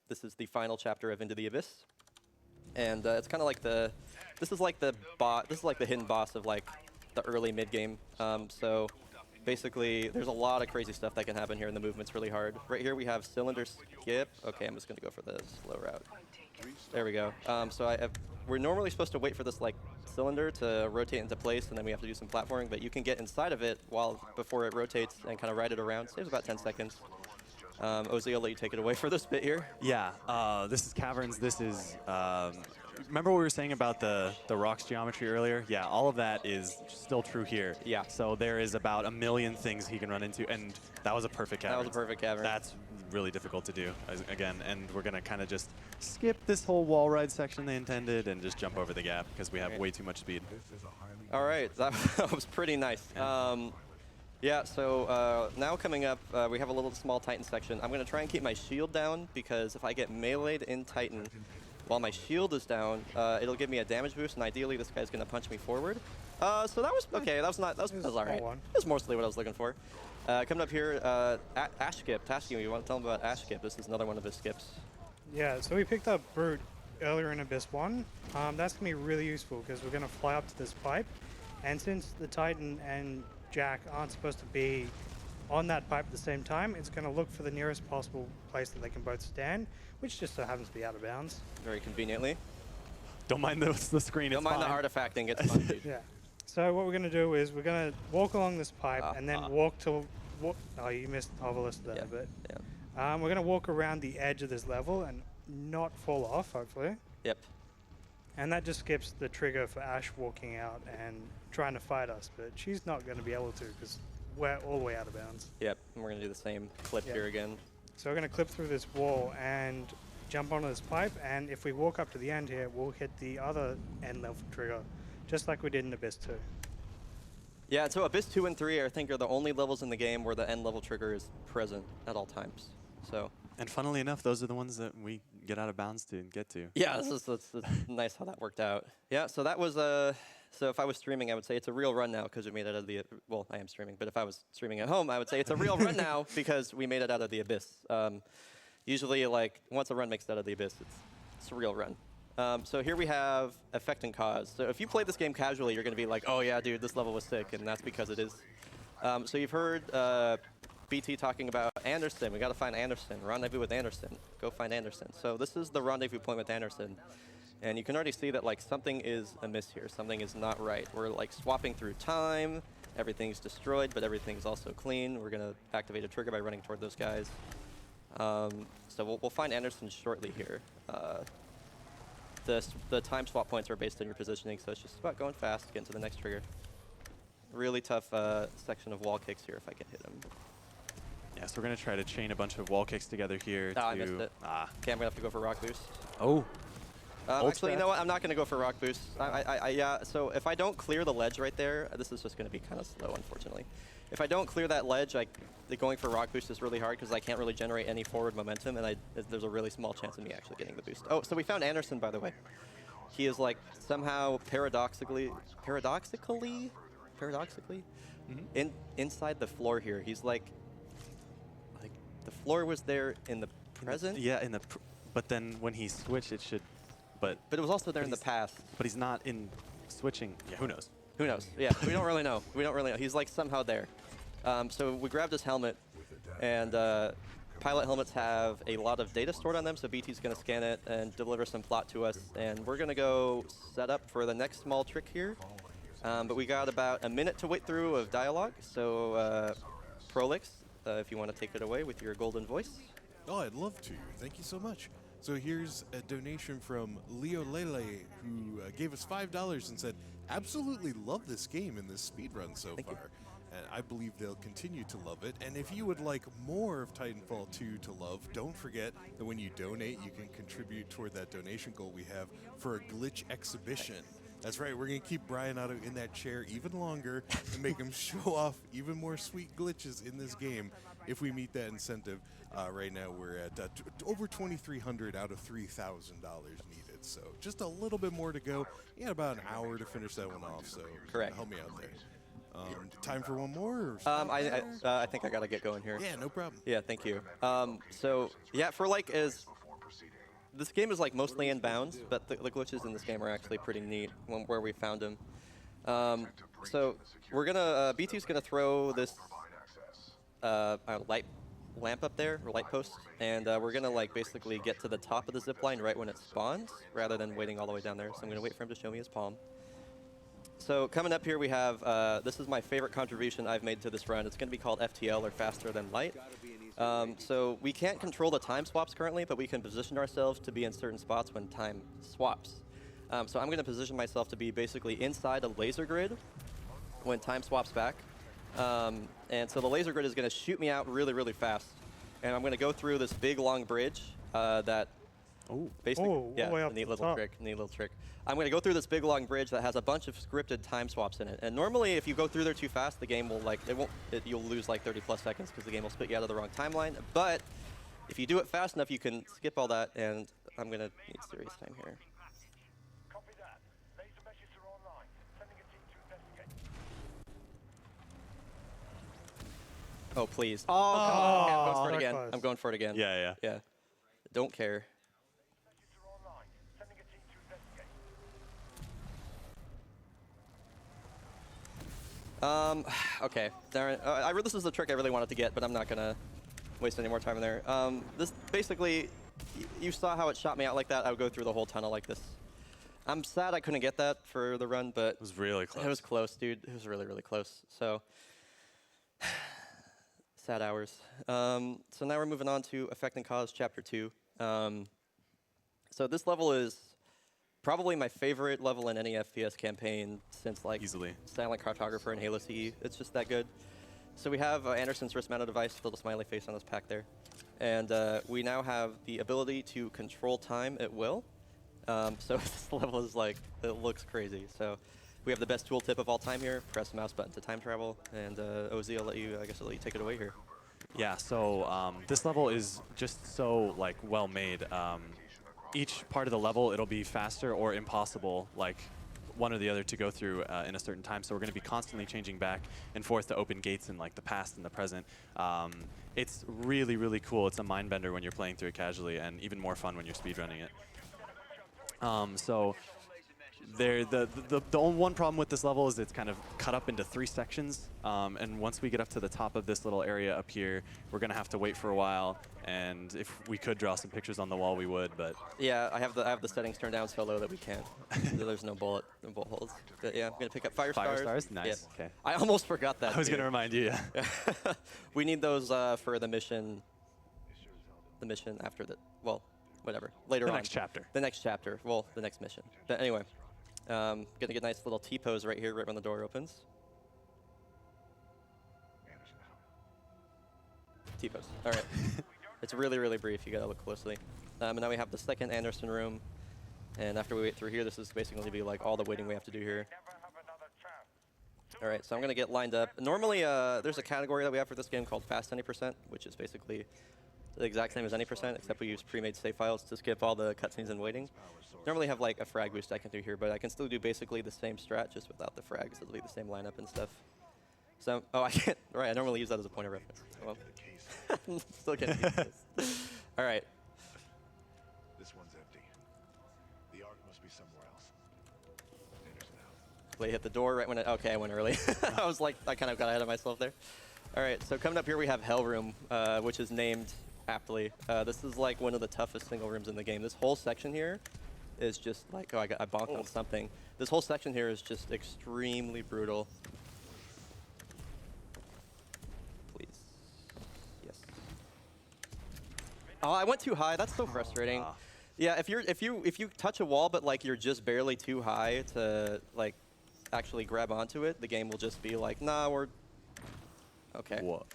This is the final chapter of Into the Abyss. And it's kind of like this is like the hidden boss of like the early mid-game. So basically, there's a lot of crazy stuff that can happen here, and the movement's really hard. Right here, we have cylinder skip. Okay, I'm just going to go for the slow route. There we go. We're normally supposed to wait for this like cylinder to rotate into place, and then we have to do some platforming, but you can get inside of it before it rotates and kind of ride it around. Saves about 10 seconds. Ozzy, I'll let you take it away for this bit here. Yeah, this is Caverns. This is remember what we were saying about the rocks geometry earlier? Yeah, all of that is still true here. Yeah. So there is about a million things he can run into, and that was a perfect cavern. That was a perfect cavern. That's really difficult to do, again, and we're going to kind of just skip this whole wall ride section they intended and just jump over the gap because we have way too much speed. All right, that was pretty nice. Yeah, so now coming up, we have a little small Titan section. I'm going to try and keep my shield down because if I get meleeed in Titan while my shield is down, it'll give me a damage boost, and ideally this guy's going to punch me forward. So that was okay. That was all right. It was mostly what I was looking for. Coming up here, Ash Skip. Tasky, you want to tell him about Ash Skip? This is another one of his skips. Yeah, so we picked up Brute earlier in Abyss 1. That's going to be really useful because we're going to fly up to this pipe. And since the Titan and Jack aren't supposed to be on that pipe at the same time, it's going to look for the nearest possible place that they can both stand, which just so happens to be out of bounds. Very conveniently. Don't mind the screen. Don't mind the artifacting. It's fun, dude. Yeah. So what we're going to do is we're going to walk along this pipe and then walk till... Oh, you missed Obelisk there, but... Yeah. We're going to walk around the edge of this level and not fall off, hopefully. Yep. And that just skips the trigger for Ash walking out and trying to fight us, but she's not going to be able to because we're all the way out of bounds. Yep, and we're going to do the same clip here again. So we're going to clip through this wall and jump onto this pipe, and if we walk up to the end here, we'll hit the other end level trigger, just like we did in Abyss 2. Yeah, so Abyss 2 and 3, I think, are the only levels in the game where the end level trigger is present at all times. So. And funnily enough, those are the ones that we get out of bounds to get to. Yeah, it's nice how that worked out. Yeah, so that was so if I was streaming, I would say it's a real run now because we made it out of the, well, I am streaming, but if I was streaming at home, I would say it's a real run now because we made it out of the Abyss. Usually, like, once a run makes it out of the Abyss, it's a real run. So here we have Effect and Cause. So if you play this game casually, you're going to be like, oh yeah, dude, this level was sick, and that's because it is. So you've heard BT talking about Anderson. We got to find Anderson. Rendezvous with Anderson. Go find Anderson. So this is the rendezvous point with Anderson. And you can already see that like something is amiss here. Something is not right. We're like swapping through time. Everything's destroyed, but everything's also clean. We're going to activate a trigger by running toward those guys. So we'll find Anderson shortly here. The time swap points are based on your positioning, so it's just about going fast, getting to the next trigger. Really tough section of wall kicks here if I can hit him. Yeah, so we're going to try to chain a bunch of wall kicks together here. I missed it. Okay, I'm going to have to go for Rock Boost. Oh. Actually, you know what? I'm not going to go for Rock Boost. Yeah, so if I don't clear the ledge right there, this is just going to be kind of slow, unfortunately. If I don't clear that ledge, going for Rock Boost is really hard because I can't really generate any forward momentum, and there's a really small chance of me actually getting the boost. Oh, so we found Anderson, by the way. He is like somehow paradoxically inside the floor here. He's like the floor was there in the present. Yeah, but then when he switched, it should. But it was also there in the past. But he's not in switching. Yeah, who knows? Who knows? Yeah, we don't really know. We don't really know. He's like somehow there. So we grabbed his helmet, and pilot helmets have a lot of data stored on them, so BT's going to scan it and deliver some plot to us. And we're going to go set up for the next small trick here. But we got about a minute to wait through of dialogue, so Prolix, if you want to take it away with your golden voice. Oh, I'd love to. Thank you so much. So here's a donation from Leo Lele, who gave us $5 and said, absolutely love this game and this speedrun so far. And I believe they'll continue to love it. And if you would like more of Titanfall 2 to love, don't forget that when you donate, you can contribute toward that donation goal we have for a glitch exhibition. That's right, we're going to keep Bryonato in that chair even longer and make him show off even more sweet glitches in this game if we meet that incentive. Right now we're at over $2,300 out of $3,000 needed, so just a little bit more to go. You got about an hour to finish that one off, so correct. Help me out there. Time for one more? Or I think I got to get going here. Yeah, no problem. Yeah, thank you. So, yeah, for like this game is like mostly in bounds, but the glitches in this game are actually pretty neat where we found them. So we're gonna BT's gonna throw this light lamp up there, or light post, and we're gonna like basically get to the top of the zip line right when it spawns, rather than waiting all the way down there. So I'm gonna wait for him to show me his palm. So coming up here we have, this is my favorite contribution I've made to this run. It's gonna be called FTL, or Faster Than Light. So we can't control the time swaps currently, but we can position ourselves to be in certain spots when time swaps. So I'm going to position myself to be basically inside a laser grid when time swaps back. And so the laser grid is going to shoot me out really, really fast. And I'm going to go through this big, long bridge that basically, all the way up neat to the little top. trick, neat little trick. I'm going to go through this big, long bridge that has a bunch of scripted time swaps in it. And normally, if you go through there too fast, the game will, like, you'll lose like 30 plus seconds because the game will spit you out of the wrong timeline. But if you do it fast enough, you can skip all that. And I'm going to need serious time here. Copy that. Laser meshes are online. Sending a team to investigate. Oh, please. Oh, come on. I'm going for it so again. close. I'm going for it again. Yeah. Yeah. Don't care. Meshes are online. Sending a team to investigate. Okay. This is the trick I really wanted to get, but I'm not gonna waste any more time in there. This basically, you saw how it shot me out like that. I would go through the whole tunnel like this. I'm sad I couldn't get that for the run, but It was really close. it was close, dude. It was really, really close. So, sad hours. So now we're moving on to Effect and Cause Chapter 2. So this level is probably my favorite level in any FPS campaign since like Easily. Silent Cartographer and Halo CE. It's just that good. So we have Anderson's wrist-mounted device, little smiley face on his pack there. And we now have the ability to control time at will. So this level is like, it looks crazy. So we have the best tooltip of all time here. Press the mouse button to time travel. And OZ, I'll let you take it away here. Yeah, so this level is just so like well made. Each part of the level, it'll be faster or impossible, like one or the other to go through in a certain time. So we're going to be constantly changing back and forth to open gates in like the past and the present. It's really, really cool. It's a mind bender when you're playing through it casually, and even more fun when you're speedrunning it. So the only one problem with this level is it's kind of cut up into 3 sections. And once we get up to the top of this little area up here, we're going to have to wait for a while. And if we could draw some pictures on the wall, we would. But Yeah, I have the settings turned down so low that we can't. There's no bullet holes. But yeah, I'm gonna pick up fire stars. Nice. Yeah. Okay. I almost forgot that. I was dude. going to remind you. Yeah. We need those for the mission. The mission after the whatever later The on. next chapter. The next chapter. Well, the next mission. But anyway, gonna get a nice little T-pose right here, right when the door opens. T-pose. All right. It's really, really brief. You gotta look closely. And now we have the second Anderson room. And after we wait through here, this is basically going to be like all the waiting we have to do here. Never have another chance. All right, so I'm going to get lined up. Normally, there's a category that we have for this game called Fast Any %, which is basically the exact same as any %, except we use pre-made save files to skip all the cutscenes and waiting. Normally have like a frag boost I can do here, but I can still do basically the same strat, just without the frags. It'll be the same lineup and stuff. So, I can't, right, I normally use that as a point of reference. Well, still can't use this. All right. This one's empty. The arc must be somewhere else. Anderson out. They hit the door right when I went early. I was like, I kind of got ahead of myself there. All right, so coming up here we have Hell Room, which is named aptly. This is like one of the toughest single rooms in the game. This whole section here is just like, I bonked on something. This whole section here is just extremely brutal. Please. Yes. Oh, I went too high. That's so frustrating. Yeah, if you touch a wall, but like you're just barely too high to like actually grab onto it, the game will just be like, nah, we're okay. What?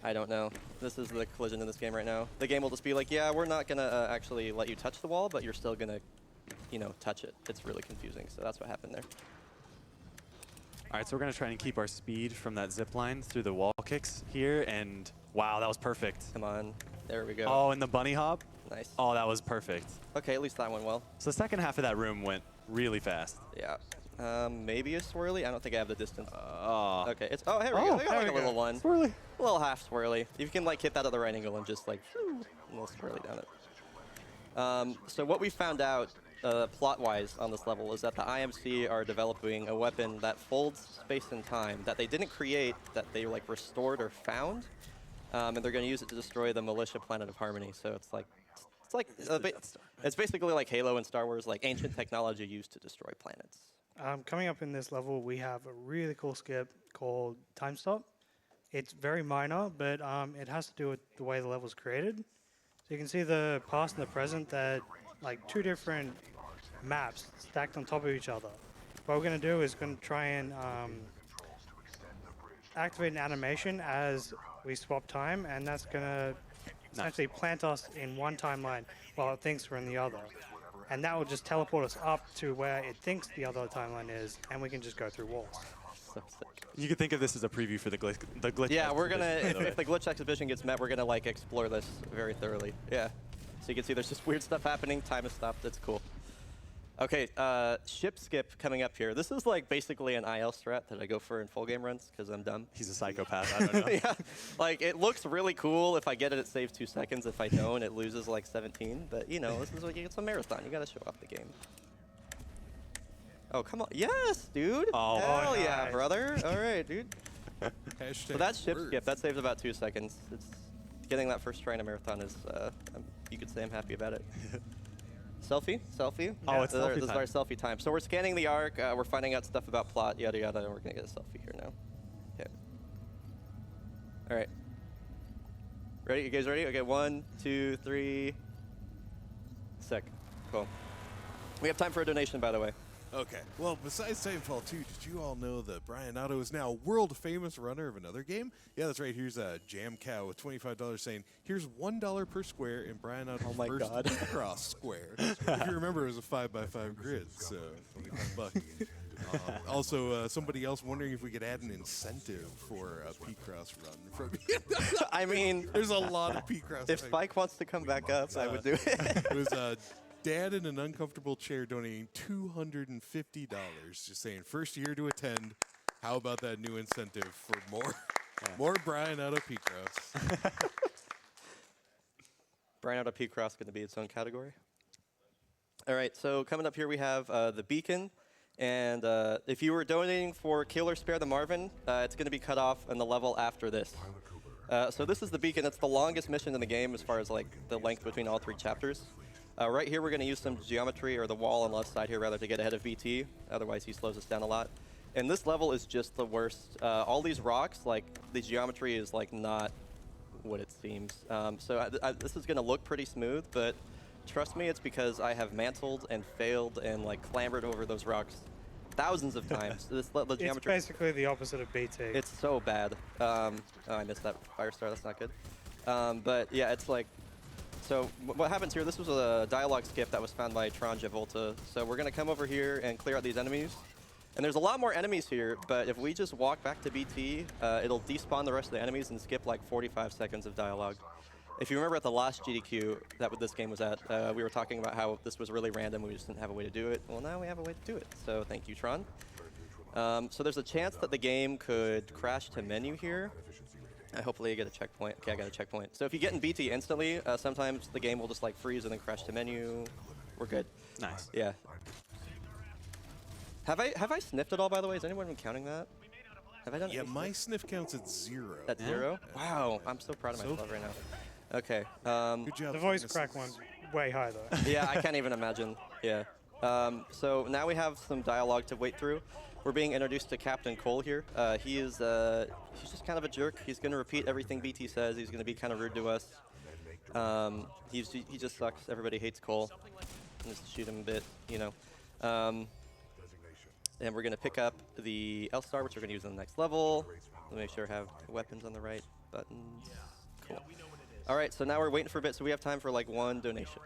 I don't know. This is the collision in this game right now. The game will just be like, yeah, we're not gonna actually let you touch the wall, but you're still gonna, touch it. It's really confusing. So that's what happened there. All right, so we're going to try and keep our speed from that zip line through the wall kicks here. And wow, that was perfect. Come on. There we go. Oh, and the bunny hop. Nice. Oh, that was perfect. Okay, at least that went well. So the second half of that room went really fast. Yeah. Maybe a swirly. I don't think I have the distance. Oh. Okay. It's here we go. I got like a little one. Swirly. A little half swirly. You can like hit that at the right angle and just like a little swirly down it. So what we found out plot-wise on this level is that the IMC are developing a weapon that folds space and time that they didn't create, that they like restored or found, and they're going to use it to destroy the militia planet of Harmony. So it's basically like Halo and Star Wars, like ancient technology used to destroy planets. Coming up in this level, we have a really cool skip called Time Stop. It's very minor, but it has to do with the way the level's created. So you can see the past and the present, that like 2 different maps stacked on top of each other. What we're going to do is going to try and activate an animation as we swap time, and that's going to essentially plant us in one timeline while it thinks we're in the other. And that will just teleport us up to where it thinks the other timeline is, and we can just go through walls. So sick. You could think of this as a preview for the glitch. Yeah, we're gonna, exhibition, by the if the glitch exhibition gets met, we're gonna like explore this very thoroughly. Yeah. So you can see there's just weird stuff happening, time is stopped, it's cool. Okay, ship skip coming up here. This is like basically an IL strat that I go for in full game runs because I'm dumb. He's a psychopath, I don't know. Yeah, like it looks really cool. If I get it, it saves 2 seconds. If I don't, it loses like 17. But you know, this is what you get some marathon. You gotta show off the game. Oh, come on. Yes, dude. Oh, hell nice. yeah, brother. All right, dude. Hashtag So that's ship words. skip. That saves about 2 seconds. It's getting that first try in a marathon is, you could say I'm happy about it. Selfie? Selfie? Oh, it's selfie This is time. our selfie time. So we're scanning the arc. We're finding out stuff about plot, yada, yada, and we're going to get a selfie here now. Okay. All right. Ready? You guys ready? Okay, 1, 2, 3. Sick. Cool. We have time for a donation, by the way. Okay. Well, besides Titanfall 2, did you all know that Bryonato is now a world-famous runner of another game? Yeah, that's right. Here's a Jam Cow with $25 saying, here's $1 per square in Bryonato my first God. cross square. If you remember, it was a 5x5 grid, so $25. Also, somebody else wondering if we could add an incentive for a P-Cross run. From I mean, There's a lot of P-Cross. if Spike wants to come back up, I would do it. It was Dad in an uncomfortable chair donating $250, just saying first year to attend. How about that new incentive for more Bryonato P-Cross? Bryonato P-Cross going to be its own category. All right, so coming up here we have the beacon. And if you were donating for Kill or Spare the Marvin, it's going to be cut off in the level after this. So this is the beacon. It's the longest mission in the game as far as like the length between all 3 chapters. Right here we're going to use some geometry, or the wall on the left side here rather, to get ahead of VT. Otherwise he slows us down a lot. And this level is just the worst. All these rocks, like the geometry is like not what it seems. So this is going to look pretty smooth, but trust me, it's because I have mantled and failed and like clambered over those rocks thousands of times. The It's geometry. basically the opposite of BT. It's so bad. Oh, I missed that fire star. That's not good. But yeah, it's like. So what happens here? This was a dialogue skip that was found by Tron Javolta. So we're gonna come over here and clear out these enemies. And there's a lot more enemies here, but if we just walk back to BT, it'll despawn the rest of the enemies and skip like 45 seconds of dialogue. If you remember at the last GDQ that this game was at, we were talking about how this was really random, we just didn't have a way to do it. Well, now we have a way to do it, so thank you, Tron. So there's a chance that the game could crash to menu here. Hopefully you get a checkpoint. Okay, I got a checkpoint. So if you get in BT instantly, sometimes the game will just like freeze and then crash to menu. We're good. Nice. Yeah. Have I sniffed at all, by the way? Has anyone been counting that? Have I done Yeah, any my sniff? sniff counts at 0. At 0? Wow, I'm so proud of myself right now. Okay. Good job. The voice Mrs. crack one's way higher though. Yeah, I can't even imagine. Yeah. So now we have some dialogue to wait through. We're being introduced to Captain Cole here. He's just kind of a jerk. He's going to repeat everything BT says. He's going to be kind of rude to us. He just sucks. Everybody hates Cole. Just shoot him a bit, you know. And we're going to pick up the L-Star, which we're going to use on the next level. We'll make sure I have weapons on the right buttons. Cool. All right, so now we're waiting for a bit, so we have time for like 1 donation.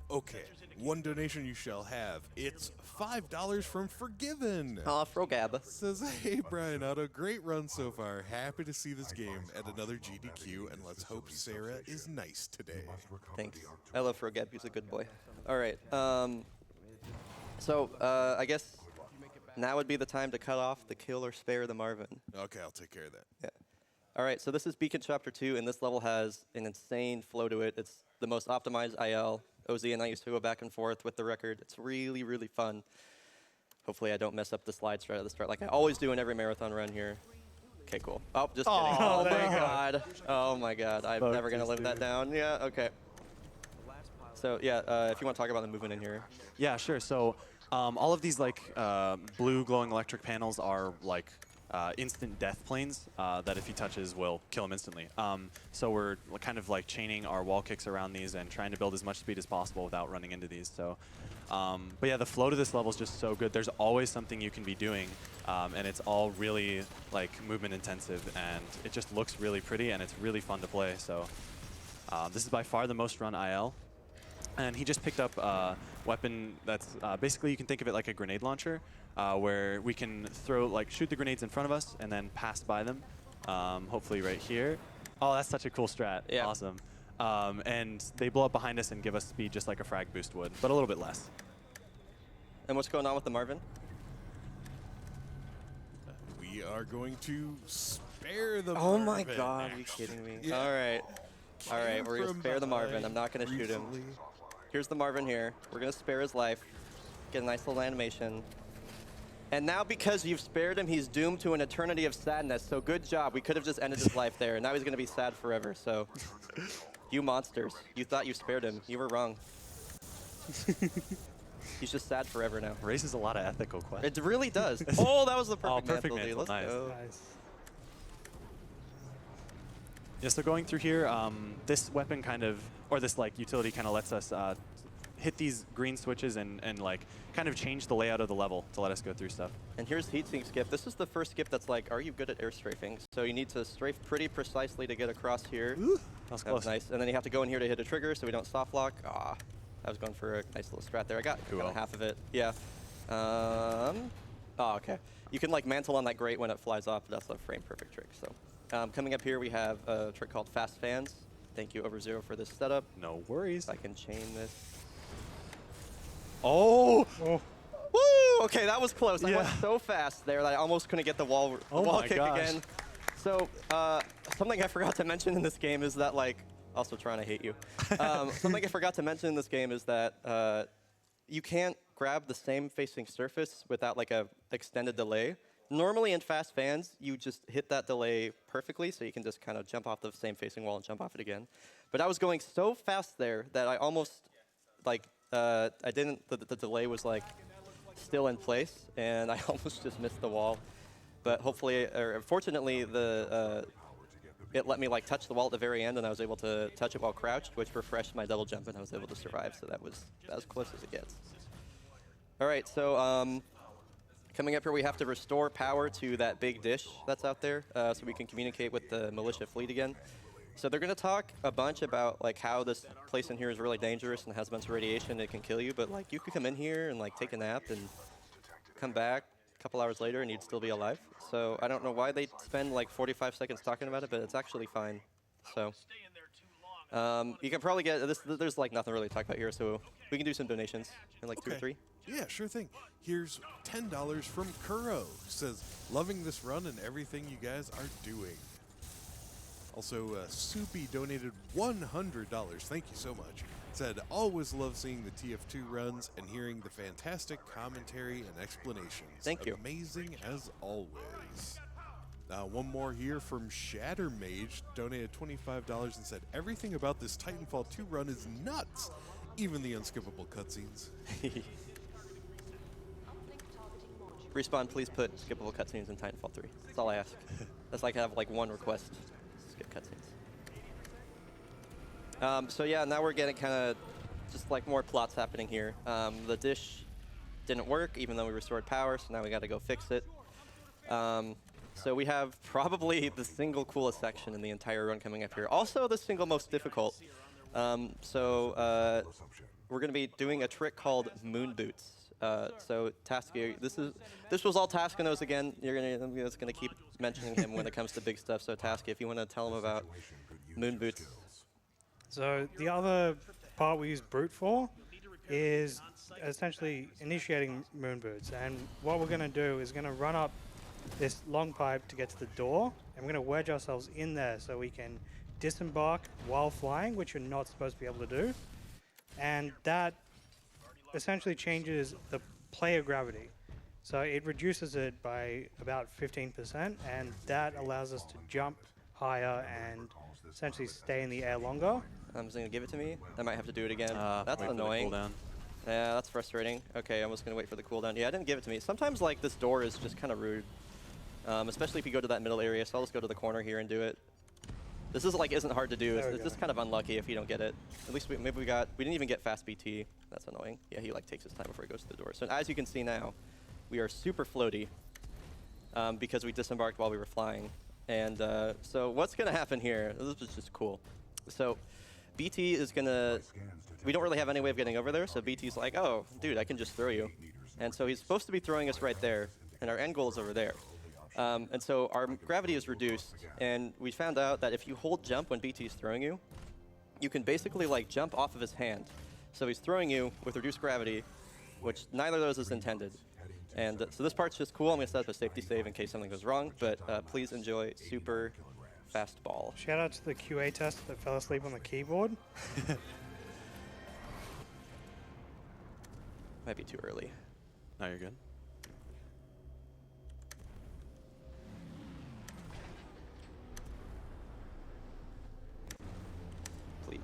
Okay, 1 donation you shall have. It's $5 from Forgiven. Aw, Frogab. Says, hey, Bryonato, great run so far. Happy to see this game at another GDQ, and let's hope Sarah is nice today. Thanks. I love Frogab. He's a good boy. All right. So I guess now would be the time to cut off the Kill or Spare the Marvin. Okay, I'll take care of that. Yeah. All right, so this is Beacon Chapter 2, and this level has an insane flow to it. It's the most optimized IL. OZ and I used to go back and forth with the record. It's really, really fun. Hopefully I don't mess up the slides right at the start like I always do in every marathon run here. Okay, cool. Oh, just kidding. Oh, my God. Oh, my God. I'm never going to live that down. Yeah, okay. So, yeah, if you want to talk about the movement in here. Yeah, sure. So all of these like blue glowing electric panels are like instant death planes that if he touches will kill him instantly. So we're kind of like chaining our wall kicks around these and trying to build as much speed as possible without running into these. So But yeah, the flow to this level is just so good. There's always something you can be doing, and it's all really like movement intensive, and it just looks really pretty, and it's really fun to play. So this is by far the most run IL. And he just picked up a weapon that's basically, you can think of it like a grenade launcher, where we can shoot the grenades in front of us and then pass by them, hopefully right here. Oh, that's such a cool strat. Yeah. Awesome. And they blow up behind us and give us speed just like a frag boost would, but a little bit less. And what's going on with the Marvin? We are going to spare the Oh my Marvin. god, are you kidding me? Yeah. All right, we're gonna From spare the Marvin. behind I'm not gonna shoot him. recently. Here's the Marvin here. We're gonna spare his life. Get a nice little animation. And now because you've spared him, he's doomed to an eternity of sadness. So good job. We could have just ended his life there. And now he's gonna be sad forever. So you monsters. You thought you spared him. You were wrong. He's just sad forever now. Raises a lot of ethical questions. It really does. Oh, that was the perfect, perfect mantle, dude. mantle, Let's nice. go. Nice. Yeah, so going through here, this weapon kind of, or this like utility kind of lets us hit these green switches and like kind of change the layout of the level to let us go through stuff. And here's Heatsink Skip. This is the first skip that's like, are you good at air strafing? So you need to strafe pretty precisely to get across here. That was That was close. nice. And then you have to go in here to hit a trigger so we don't soft lock. Ah, I was going for a nice little strat there. I got Cool. kind of half of it. Yeah. Oh, okay. You can like mantle on that grate when it flies off, but that's a frame perfect trick. So coming up here, we have a trick called Fast Fans. Thank you, Overzero, for this setup. No worries. If I can chain this. Oh! Oh, Woo! Okay, that was close. I went Yeah. so fast there that I almost couldn't get the wall Oh my kick gosh. again. So something I forgot to mention in this game is that like, also trying to hate you. Something I forgot to mention in this game is that you can't grab the same facing surface without like a extended delay. Normally in Fast Fans, you just hit that delay perfectly, so you can just kind of jump off the same facing wall and jump off it again. But I was going so fast there that I almost like I didn't. The delay was like still in place, and I almost just missed the wall. But hopefully, or fortunately, it let me like touch the wall at the very end, and I was able to touch it while crouched, which refreshed my double jump, and I was able to survive. So that was as close as it gets. All right, so coming up here, we have to restore power to that big dish that's out there, so we can communicate with the militia fleet again. So they're going to talk a bunch about like how this place in here is really dangerous and has a bunch of radiation and it can kill you, but like you could come in here and like take a nap and come back a couple hours later and you'd still be alive. So I don't know why they spend like 45 seconds talking about it, but it's actually fine. So you can probably get this. There's like nothing really to talk about here, so we can do some donations in like 2 or 3. Yeah, sure thing. Here's $10 from Kuro. Says, loving this run and everything you guys are doing. Also, Soupy donated $100. Thank you so much. Said, always love seeing the TF2 runs and hearing the fantastic commentary and explanations. Thank you. Amazing as always. One more here from Shattermage, donated $25 and said, everything about this Titanfall 2 run is nuts, even the unskippable cutscenes. Respawn, please put skippable cutscenes in Titanfall 3. That's all I ask. That's like I have like one request. Skip cutscenes. So yeah, now we're getting kind of just like more plots happening here. The dish didn't work, even though we restored power, so now we got to go fix it. So we have probably the single coolest section in the entire run coming up here. Also the single most difficult. So we're going to be doing a trick called Moon Boots. So Tasky, this was all Taskino's again. I'm just gonna keep mentioning him when it comes to big stuff. So Tasky, if you want to tell him about Moon Boots. so the other part we use Brute for is essentially initiating moon boots. And what we're going to do is going to run up this long pipe to get to the door, and we're going to wedge ourselves in there so we can disembark while flying, which you're not supposed to be able to do. And that essentially changes the player gravity. So it reduces it by about 15%, and that allows us to jump higher and essentially stay in the air longer. I'm just gonna give it to me. I might have to do it again. That's wait for the annoying. cooldown. Yeah, that's frustrating. Okay, I'm just gonna wait for the cooldown. Yeah, I didn't give it to me. Sometimes like this door is just kind of rude, especially if you go to that middle area. So I'll just go to the corner here and do it. This is like isn't hard to do. There we It's just kind of unlucky if you don't get it. At least we didn't even get fast BT. That's annoying. Yeah, he like takes his time before he goes to the door. So as you can see now, we are super floaty because we disembarked while we were flying. And so what's gonna happen here? This is just cool. So BT is gonna. We don't really have any way of getting over there. So BT's like, oh, dude, I can just throw you. And so he's supposed to be throwing us right there, and our end goal is over there. And so our gravity is reduced, and we found out that if you hold jump when BT is throwing you, you can basically like jump off of his hand. So he's throwing you with reduced gravity, which neither of those is intended. And so this part's just cool. I'm gonna set up a safety save in case something goes wrong, but please enjoy super fast ball. Shout out to the QA tester that fell asleep on the keyboard. Might be too early. No, you're good. Please.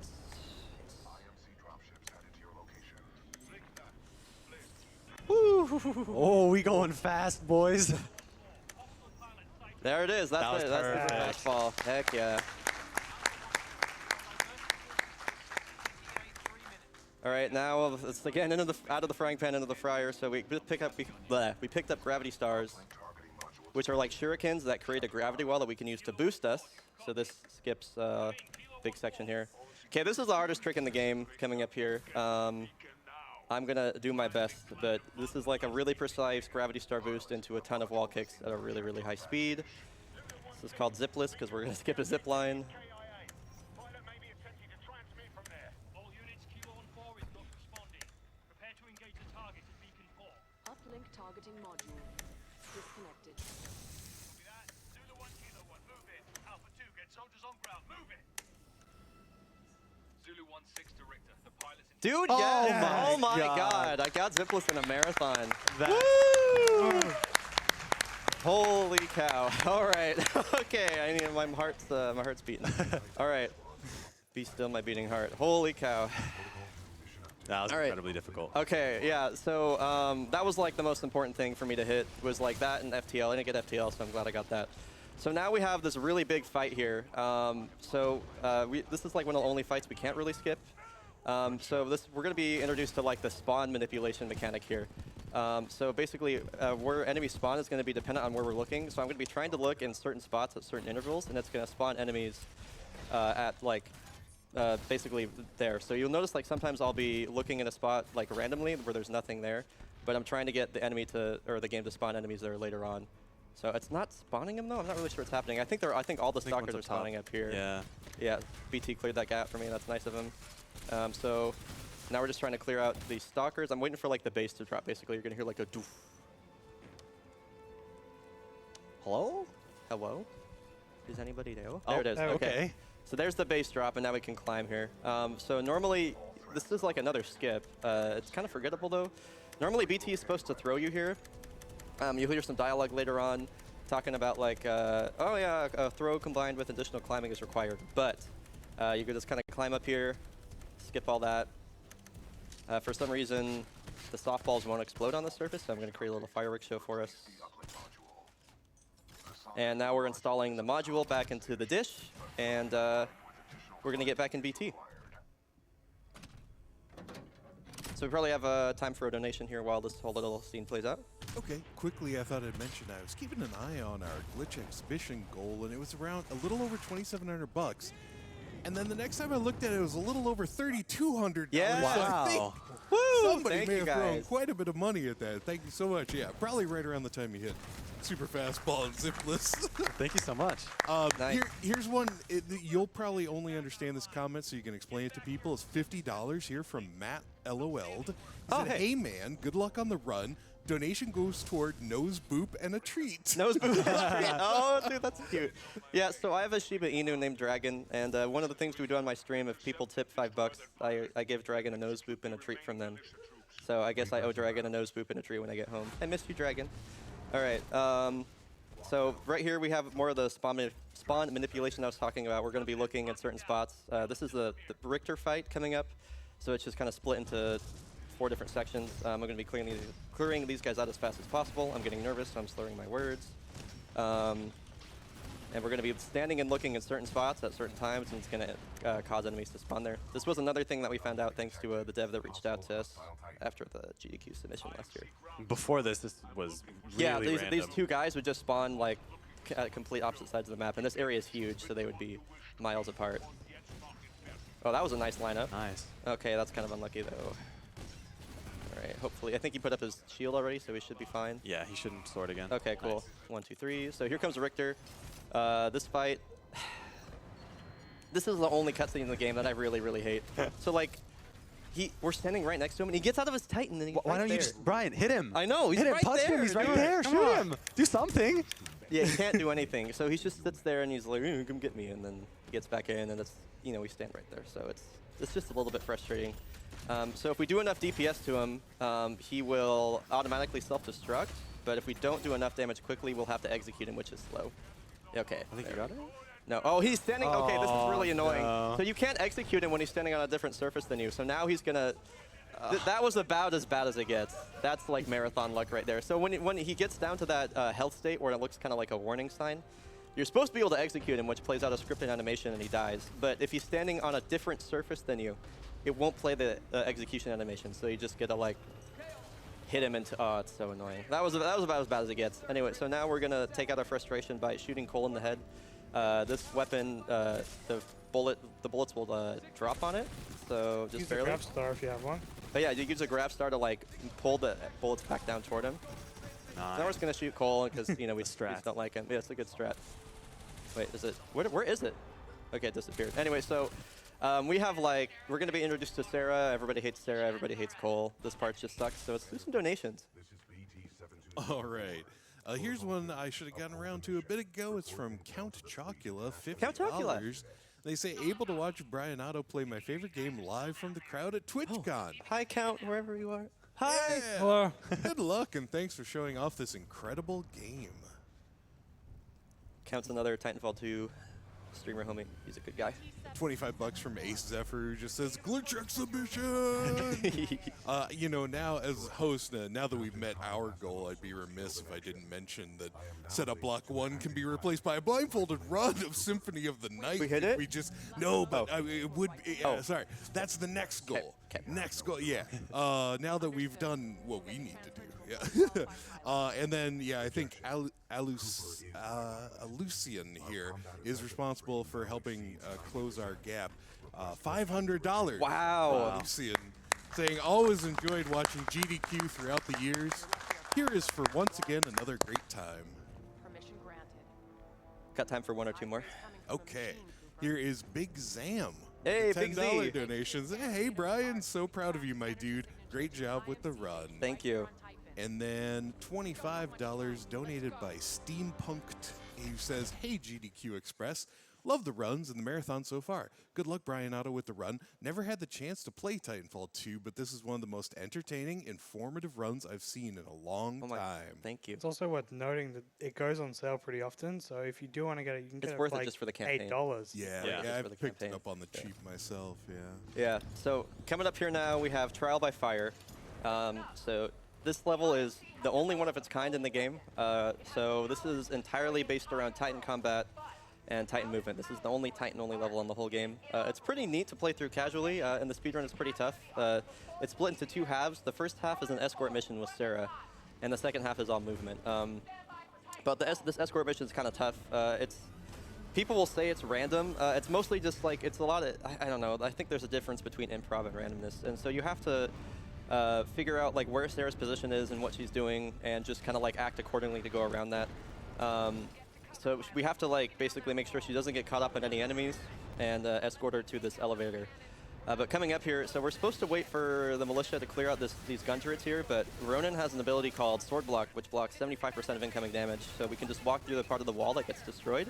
Oh, we going fast, boys. There it is. That's That was it. That's the perfect. fastball. Heck yeah. All right, now it's again out of the frying pan into the fryer. So we picked up gravity stars, which are like shurikens that create a gravity wall that we can use to boost us. So this skips a big section here. Okay, this is the hardest trick in the game coming up here. I'm gonna do my best, but this is like a really precise gravity star boost into a ton of wall kicks at a really, really high speed. This is called zipless because we're gonna skip a zip line. Uplink targeting module disconnected. Dude, Oh yes! my Oh my God. God! I got zipless in a marathon. That- Woo! Holy cow! All right, okay. I need my heart's beating. All right, be still my beating heart. Holy cow! That was All right. incredibly difficult. Okay, yeah. So that was like the most important thing for me to hit was like that and FTL. I didn't get FTL, so I'm glad I got that. So now we have this really big fight here. This is like one of the only fights we can't really skip. We're going to be introduced to like the spawn manipulation mechanic here. So basically, where enemy spawn is going to be dependent on where we're looking. So I'm going to be trying to look in certain spots at certain intervals, and it's going to spawn enemies at like basically there. So you'll notice like sometimes I'll be looking in a spot like randomly where there's nothing there, but I'm trying to get the enemy to or the game to spawn enemies there later on. So it's not spawning them though. I'm not really sure what's happening. I think all the stalkers one's are up top. spawning up here. Yeah. Yeah, BT cleared that gap for me. That's nice of him. So now we're just trying to clear out these stalkers. I'm waiting for like the base to drop. Basically, you're gonna hear like a doof. Hello? Hello? Is anybody there? Oh, There it is. okay. So there's the base drop, and now we can climb here. So normally, this is like another skip. It's kind of forgettable though. Normally, BT is supposed to throw you here. You'll hear some dialogue later on talking about like, oh yeah, a throw combined with additional climbing is required. But you could just kind of climb up here, skip all that. For some reason, the softballs won't explode on the surface, so I'm going to create a little fireworks show for us. And now we're installing the module back into the dish, and we're going to get back in BT. So we probably have time for a donation here while this whole little scene plays out. Okay, quickly, I thought I'd mention I was keeping an eye on our glitch exhibition goal, and it was around a little over $2,700. And then the next time I looked at it, it was a little over $3,200. Yeah. So I think Wow. somebody Thank may you have thrown guys. quite a bit of money at that. Thank you so much. Yeah, probably right around the time you hit super fastball and zipless. Thank you so much. Nice. Here's one. You'll probably only understand this comment, so you can explain it to people. It's $50 here from Matt LOL'd. He Oh, said, hey. hey man, good luck on the run. Donation goes toward nose boop and a treat. Nose boop. Oh, dude, that's cute. Yeah, so I have a Shiba Inu named Dragon, and one of the things we do on my stream, if people tip $5, I give Dragon a nose boop and a treat from them. So I guess I owe Dragon a nose boop and a treat when I get home. I miss you, Dragon. All right. So right here we have more of the spawn manipulation I was talking about. We're going to be looking at certain spots. This is the Richter fight coming up, so it's just kind of split into 4 different sections. I'm going to be clearing these guys out as fast as possible. I'm getting nervous, so I'm slurring my words. And we're going to be standing and looking in certain spots at certain times, and it's going to cause enemies to spawn there. This was another thing that we found out thanks to the dev that reached out to us after the GDQ submission last year. Before this was really Yeah, these random. two guys would just spawn like at complete opposite sides of the map, and this area is huge, so they would be miles apart. Oh, that was a nice lineup. Nice. Okay, that's kind of unlucky though. All right, hopefully, I think he put up his shield already, so we should be fine. Yeah, he shouldn't sword again. Okay, cool. Nice. 1, 2, 3. So here comes Richter. This fight, this is the only cutscene in the game that I really, really hate. So like, we're standing right next to him, and he gets out of his Titan, and he's Why right don't you there. just, Brian, hit him? I know, he's hit him, right punch there, him, he's right dude. there, Come shoot on. him. Do something. Yeah, he can't do anything. So he just sits there, and he's like, come get me, and then he gets back in, and it's, you know, we stand right there. So it's just a little bit frustrating. So if we do enough DPS to him, he will automatically self-destruct, but if we don't do enough damage quickly, we'll have to execute him, which is slow. Okay. I think you there. got it. No. Oh, he's standing. Okay, this is really annoying. no. So you can't execute him when he's standing on a different surface than you. So now he's gonna. That was about as bad as it gets. That's like marathon luck right there. So when he gets down to that health state where it looks kind of like a warning sign, you're supposed to be able to execute him, which plays out a scripted animation and he dies. But if he's standing on a different surface than you, it won't play the execution animation. So you just get to like hit him into. Oh, it's so annoying. That was about as bad as it gets. Anyway, so now we're gonna take out our frustration by shooting Cole in the head. This weapon, the bullets will drop on it, so just Use the barely. grab star if you have one. But yeah, you use a grab star to like pull the bullets back down toward him. Nice. Now we're just gonna shoot Cole because you know we Strat. just don't like him. Yeah, it's a good strat. Wait, is it? Where is it? Okay, it disappeared. Anyway, so we have like we're gonna be introduced to Sarah. Everybody hates Sarah. Everybody hates Cole. This part just sucks. So let's do some donations. All right. Here's one I should have gotten around to a bit ago. It's from Count Chocula, $50. Count Chocula. They say, able to watch Bryonato play my favorite game live from the crowd at TwitchCon. Hi, Count, wherever you are. Hi. Yeah. Hello. Good luck, and thanks for showing off this incredible game. Count's another Titanfall 2 streamer homie. He's a good guy. $25 from Ace Zephyr, who just says, glitch exhibition! You know, now as host, now that we've met our goal, I'd be remiss if I didn't mention that setup block 1 can be replaced by a blindfolded run of Symphony of the Night. We hit it? We just, no, but it would be, Oh. sorry, that's the next goal. 'Kay. Next goal, yeah. Now that we've done what we need to do. Yeah. And then, yeah, I think Alucian here is responsible for helping close our gap. $500. Wow. Alucian saying, always enjoyed watching GDQ throughout the years. Here is for once again another great time. Permission granted. Got time for one or two more. Okay. Here is Big Zam. Hey, with Big $10 Z. donations. Hey, Brian, so proud of you, my dude. Great job with the run. Thank you. And then $25 donated by Steampunked, who says, hey, GDQ Express. Love the runs and the marathon so far. Good luck, Bryonato, with the run. Never had the chance to play Titanfall 2, but this is one of the most entertaining, informative runs I've seen in a long Oh my, time. thank you. It's also worth noting that it goes on sale pretty often, so if you do want to get it, you can get It's it worth for it like just for the campaign. $8. Yeah, Yeah. yeah, Just I've for the picked campaign. it up on the Yeah. cheap myself, yeah. Yeah, so coming up here now, we have Trial by Fire. So this level is the only one of its kind in the game. So this is entirely based around Titan combat and Titan movement. This is the only Titan-only level in the whole game. It's pretty neat to play through casually, and the speedrun is pretty tough. It's split into two halves. The first half is an escort mission with Sarah, and the second half is all movement. But this escort mission is kind of tough. People will say it's random. It's mostly just like, it's a lot of, I don't know, I think there's a difference between improv and randomness. And so you have to figure out like where Sarah's position is and what she's doing and just kind of like act accordingly to go around that. So we have to like basically make sure she doesn't get caught up in any enemies and escort her to this elevator. But coming up here, so we're supposed to wait for the militia to clear out these gun turrets here, but Ronin has an ability called Sword Block, which blocks 75% of incoming damage. So we can just walk through the part of the wall that gets destroyed,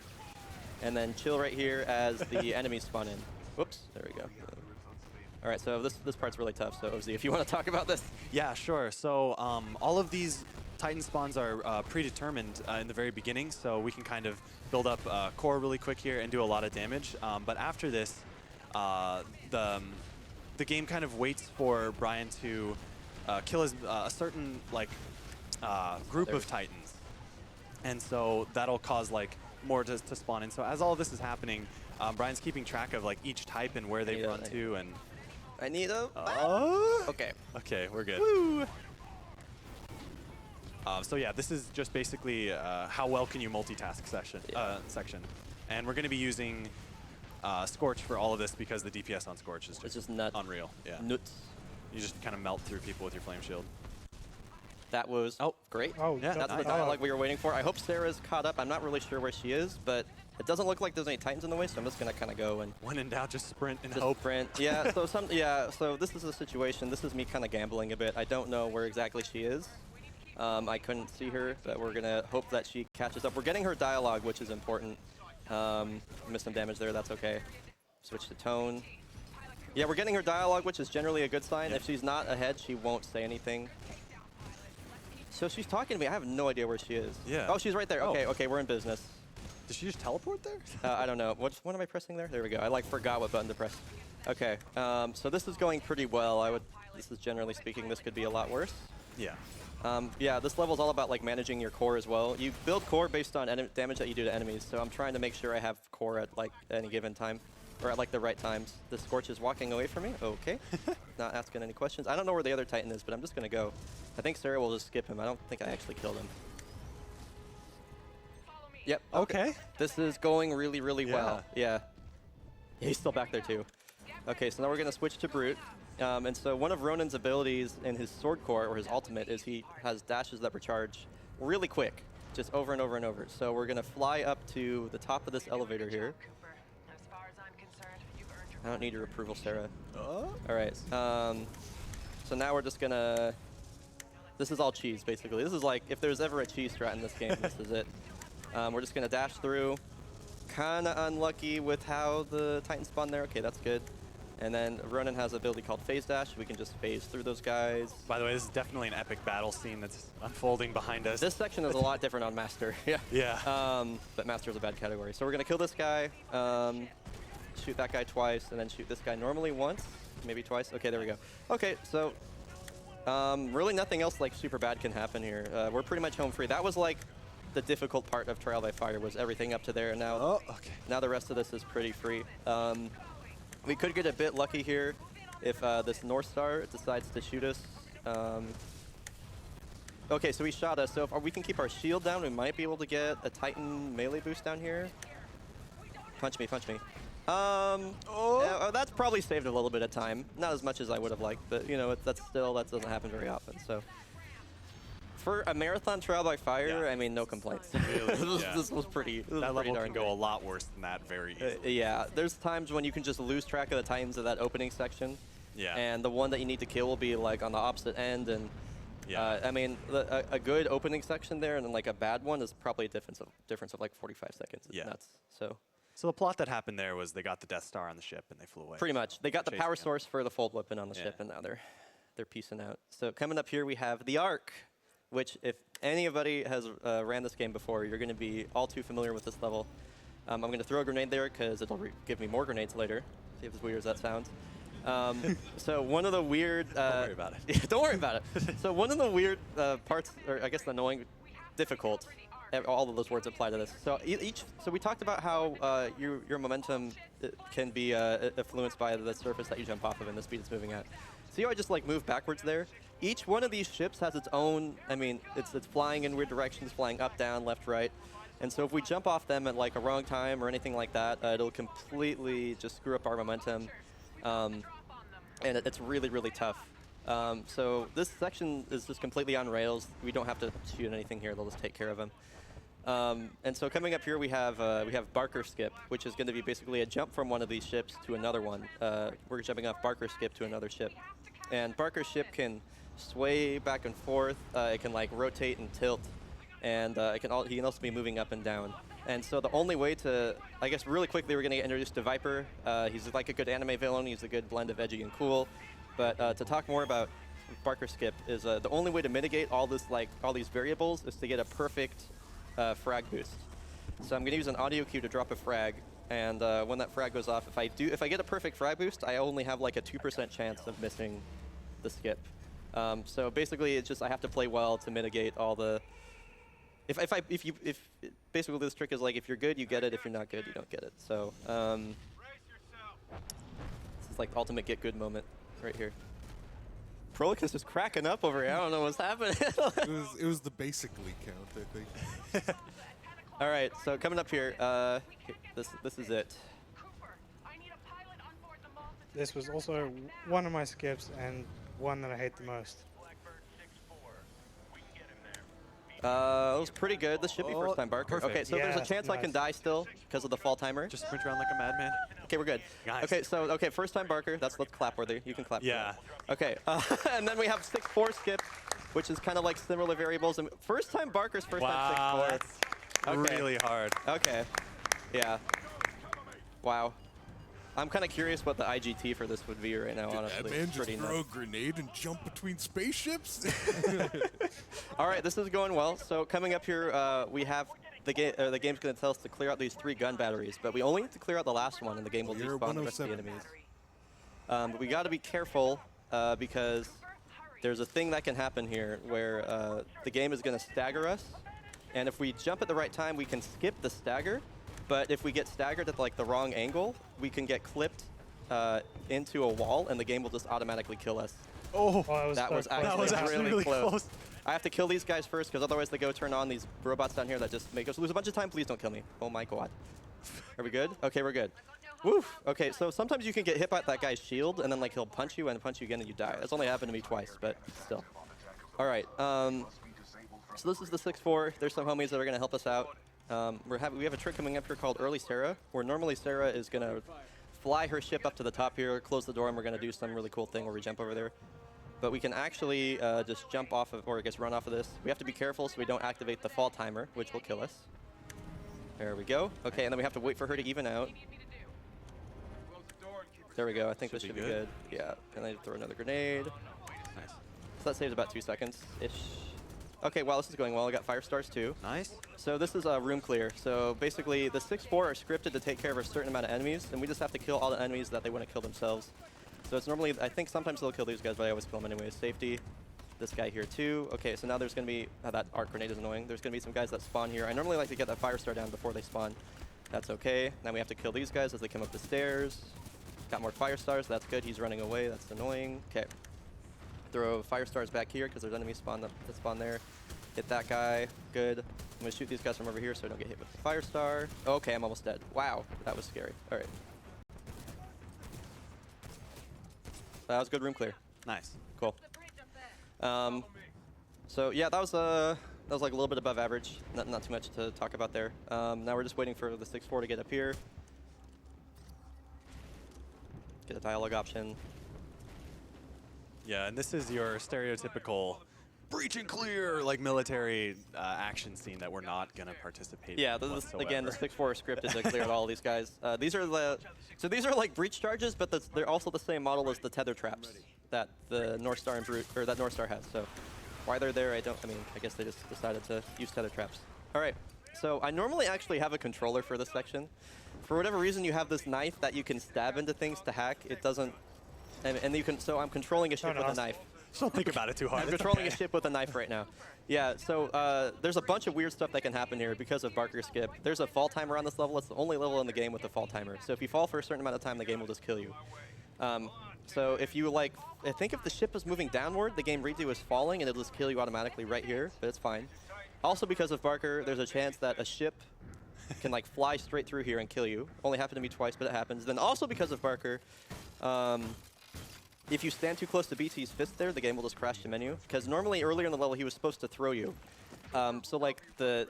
and then chill right here as the enemies spawn in. Whoops, there we go. All right, so this part's really tough. So Ozzy, if you want to talk about this. Yeah, sure. So all of these Titan spawns are predetermined in the very beginning, so we can kind of build up core really quick here and do a lot of damage. But after this, the game kind of waits for Brian to kill a certain like group of Titans, and so that'll cause like more to spawn in. So as all of this is happening, Brian's keeping track of like each type and where they Yeah, run to, and I need a... Okay. okay, we're good. Woo! So yeah, this is just basically how well can you multitask section. And we're going to be using Scorch for all of this because the DPS on Scorch is It's just nuts. unreal. Yeah. Nuts. You just kind of melt through people with your Flame Shield. That was great. Oh, Yeah, That's the nice. dialogue we were waiting for. I hope Sarah's caught up. I'm not really sure where she is, but it doesn't look like there's any Titans in the way, so I'm just going to kind of go and When in doubt, just sprint and just hope. sprint. Yeah, so this is a situation. This is me kind of gambling a bit. I don't know where exactly she is. I couldn't see her, but we're going to hope that she catches up. We're getting her dialogue, which is important. Missed some damage there, that's okay. Switch to tone. Yeah, we're getting her dialogue, which is generally a good sign. Yeah. If she's not ahead, she won't say anything. So she's talking to me. I have no idea where she is. Yeah. Oh, she's right there. Oh. Okay, we're in business. Did she just teleport there? I don't know. What am I pressing there? There we go. I forgot what button to press. Okay. So this is going pretty well. This is generally speaking, this could be a lot worse. Yeah. Yeah, this level is all about like managing your core as well. You build core based on damage that you do to enemies. So I'm trying to make sure I have core at like any given time, or at like the right times. The Scorch is walking away from me. Okay. Not asking any questions. I don't know where the other Titan is, but I'm just gonna go. I think Sarah will just skip him. I don't think I actually killed him. Yep. Okay. This is going really, really well. Yeah. He's still back there too. Okay, so now we're gonna switch to Brute. And so one of Ronan's abilities in his sword core, or his ultimate, is he has dashes that recharge really quick, just over and over and over. So we're gonna fly up to the top of this elevator here. I don't need your approval, Sarah. All right. So now we're just gonna. This is all cheese, basically. This is like if there's ever a cheese strat in this game, this is it. We're just gonna dash through. Kinda unlucky with how the Titan spawned there. Okay, that's good. And then Ronan has an ability called Phase Dash. We can just phase through those guys. By the way, this is definitely an epic battle scene that's unfolding behind us. This section is a lot different on Master. Yeah. Yeah. But Master is a bad category. So we're gonna kill this guy, shoot that guy twice, and then shoot this guy normally once, maybe twice. Okay, there we go. Okay, so really nothing else like super bad can happen here. We're pretty much home free. That was like the difficult part of Trial by Fire, was everything up to there, and now now the rest of this is pretty free. We could get a bit lucky here if this North Star decides to shoot us. Okay, so he shot us. So if we can keep our shield down, we might be able to get a Titan melee boost down here. Punch me, punch me. Yeah, that's probably saved a little bit of time. Not as much as I would have liked, but you know, that doesn't happen very often. So for a marathon Trial by Fire, I mean, no complaints. This was pretty. That level darn can go good. a lot worse than that very easily. Yeah, there's times when you can just lose track of the Titans of that opening section. Yeah. And the one that you need to kill will be like on the opposite end, and Yeah. I mean, a good opening section there, and then like a bad one is probably a difference of like 45 seconds. It's Yeah. nuts. So So the plot that happened there was they got the Death Star on the ship and they flew away. pretty much, they got the Chasing power them. source for the fold weapon on the Yeah. ship, and now they're piecing out. So coming up here, we have the Ark, which if anybody has ran this game before, you're going to be all too familiar with this level. I'm going to throw a grenade there because it'll give me more grenades later. See if as weird as that sounds. So one of the weird... Don't worry about it. Yeah, don't worry about it. So one of the weird parts, or I guess the annoying, difficult, all of those words apply to this. So so we talked about how your momentum can be influenced by the surface that you jump off of and the speed it's moving at. See how I just like move backwards there? Each one of these ships has its own, I mean, it's flying in weird directions, flying up, down, left, right. And so if we jump off them at like a wrong time or anything like that, it'll completely just screw up our momentum. And it's really, really tough. So this section is just completely on rails. We don't have to shoot anything here. They'll just take care of them. And so coming up here, we have Barker Skip, which is going to be basically a jump from one of these ships to another one. We're jumping off Barker Skip to another ship. And Barker Ship can sway back and forth. It can like rotate and tilt. And he can also be moving up and down. And so the only way to, I guess really quickly, we're going to get introduced to Viper. He's like a good anime villain. He's a good blend of edgy and cool. But to talk more about Barker Skip is the only way to mitigate all these variables is to get a perfect frag boost. So I'm going to use an audio cue to drop a frag. And when that frag goes off, if I get a perfect frag boost, I only have like a 2% chance of missing the skip. So basically, it's just I have to play well to mitigate all the if basically this trick is like if you're good, you get it. If you're not good, you don't get it. So this is like the ultimate get good moment right here. Prolic is just cracking up over here. I don't know what's happening. It was the basically count, I think. All right, so coming up here, this is it. This was also one of my skips and one that I hate the most. It was pretty good. This should be first time Barker. Perfect. Okay, so there's a Yeah, chance I can nice. die still because of the fall timer. Just sprint around like a madman. Okay, we're good. Nice. Okay, first time Barker. That's clap worthy. You can clap. for Yeah. that. Okay, and then we have 6-4 skip, which is kind of like similar variables. And first time Barker's first Wow, time 6-4. that's Okay. really hard. Okay. Yeah. Wow. I'm kind of curious what the IGT for this would be right now, Did honestly. that man It's just pretty throw nuts. a grenade and jump between spaceships? All right, this is going well. So coming up here, we have the game's going to tell us to clear out these 3 gun batteries, but we only need to clear out the last one, and the game will You're despawn the rest of the 107. enemies. But we got to be careful because there's a thing that can happen here where the game is going to stagger us, and if we jump at the right time, we can skip the stagger. But if we get staggered at like the wrong angle, we can get clipped into a wall, and the game will just automatically kill us. Oh, That was that actually was actually really close. I have to kill these guys first, because otherwise they go turn on these robots down here that just make us lose a bunch of time. Please don't kill me. Oh my god. Are we good? Okay, we're good. Woof. Okay, so sometimes you can get hit by that guy's shield, and then like he'll punch you and punch you again, and you die. That's only happened to me twice, but still. All right. So this is the 6-4. There's some homies that are going to help us out. We have a trick coming up here called Early Sarah, where normally Sarah is going to fly her ship up to the top here, close the door, and we're going to do some really cool thing where we jump over there. But we can actually just jump off of, or I guess run off of this. We have to be careful so we don't activate the fall timer, which will kill us. There we go. Okay, and then we have to wait for her to even out. There we go. I think this should be good. Yeah, and then throw another grenade. Nice. So that saves about 2 seconds-ish. Okay, well, this is going well. I got fire stars too. Nice. So this is a room clear. So basically, the 6-4 are scripted to take care of a certain amount of enemies, and we just have to kill all the enemies that they want to kill themselves. So it's normally, I think sometimes they'll kill these guys, but I always kill them anyway. Safety. This guy here too. Okay, so now there's going to be, that arc grenade is annoying. There's going to be some guys that spawn here. I normally like to get that fire star down before they spawn. That's okay. Now we have to kill these guys as they come up the stairs. Got more fire stars. That's good. He's running away. That's annoying. Okay. Throw fire stars back here because there's enemies that spawn there. Hit that guy. Good. I'm going to shoot these guys from over here so I don't get hit with the fire star. Okay, I'm almost dead. Wow, that was scary. All right. That was good room clear. Nice. Cool. So yeah, that was like a little bit above average. Not too much to talk about there. Now we're just waiting for the 6-4 to get up here. Get a dialogue option. Yeah, and this is your stereotypical breach and clear, like military action scene that we're not going to participate Yeah, in again, the whatsoever. 6-4 script is to clear out all these guys. These are like breach charges, but they're also the same model as the tether traps that the North Star that North Star has. So why they're there, I guess they just decided to use tether traps. All right, so I normally actually have a controller for this section. For whatever reason, you have this knife that you can stab into things to hack. It doesn't, and you can. So I'm controlling a ship with a knife. Don't think about it too hard. I'm It's controlling okay. a ship with a knife right now. Yeah, so there's a bunch of weird stuff that can happen here because of Barker skip. There's a fall timer on this level. It's the only level in the game with a fall timer. So if you fall for a certain amount of time, the game will just kill you. So if you I think if the ship is moving downward, the game reads you as falling and it'll just kill you automatically right here, but it's fine. Also because of Barker, there's a chance that a ship can fly straight through here and kill you. Only happened to me twice, but it happens. Then also because of Barker, if you stand too close to BT's fist there, the game will just crash the menu. Because normally earlier in the level, he was supposed to throw you. So I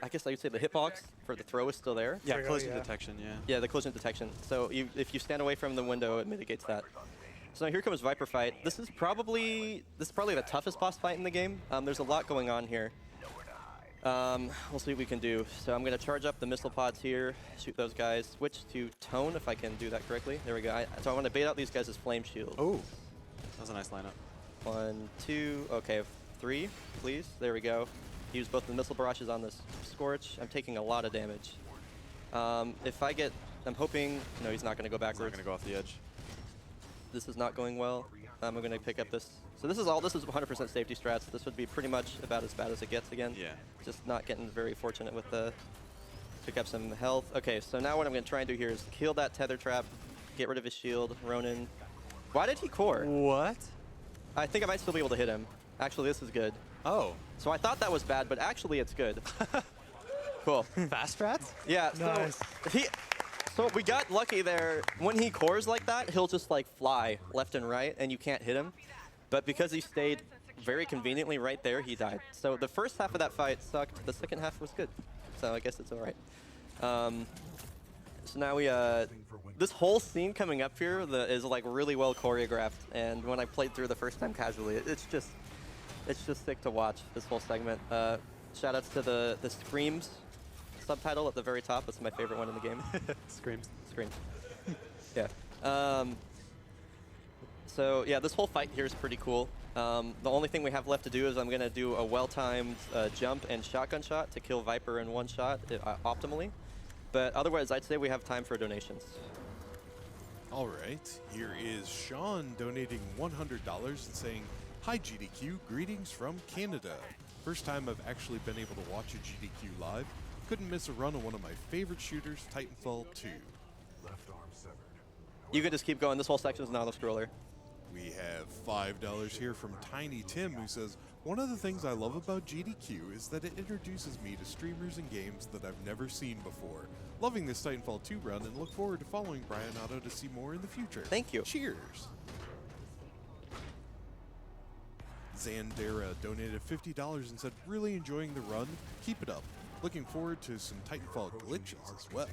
guess I would say the hitbox for the throw is still there. Yeah, Trigger, collision yeah. detection, yeah. Yeah, the collision detection. So if you stand away from the window, it mitigates that. So here comes Viper fight. This is probably the toughest boss fight in the game. There's a lot going on here. We'll see what we can do. So I'm going to charge up the missile pods here, shoot those guys, switch to tone if I can do that correctly. There we go. So I want to bait out these guys as flame shield. Oh, that was a nice lineup. 1, 2, okay, 3, please. There we go. Use both the missile barrages on this Scorch. I'm taking a lot of damage. If I get, I'm hoping, no, he's not going to go It's not backwards. going to go off the edge. this is not going well. I'm going to pick up this. So this is 100% safety strats. This would be pretty much about as bad as it gets again. Yeah. Just not getting very fortunate with the pick up some health. Okay, so now what I'm going to try and do here is kill that tether trap, get rid of his shield. Ronin. Why did he core? What? I think I might still be able to hit him. Actually, this is good. Oh. So I thought that was bad, but actually it's good. Cool. Fast strats? Yeah, Nice. So we got lucky there. When he cores like that, he'll just like fly left and right, and you can't hit him. But because he stayed very conveniently right there, he died. So the first half of that fight sucked. The second half was good. So I guess it's all right. So now we, this whole scene coming up here is like really well choreographed. And when I played through the first time casually, it's just sick to watch this whole segment. Shout outs to the Screams subtitle at the very top. That's my favorite one in the game. Screams. Screams. Yeah. So yeah, this whole fight here is pretty cool. The only thing we have left to do is I'm going to do a well-timed jump and shotgun shot to kill Viper in one shot optimally. But otherwise, I'd say we have time for donations. All right, here is Sean donating $100 and saying, "Hi GDQ, greetings from Canada. First time I've actually been able to watch a GDQ live. Couldn't miss a run on one of my favorite shooters, Titanfall 2. Left arm severed. You can just keep going. This whole section is an auto-scroller. We have $5 here from Tiny Tim, who says, "One of the things I love about GDQ is that it introduces me to streamers and games that I've never seen before. Loving this Titanfall 2 run and look forward to following Bryonato to see more in the future. Thank you. Cheers." Zandera donated $50 and said, "Really enjoying the run. Keep it up. Looking forward to some Titanfall glitches as well."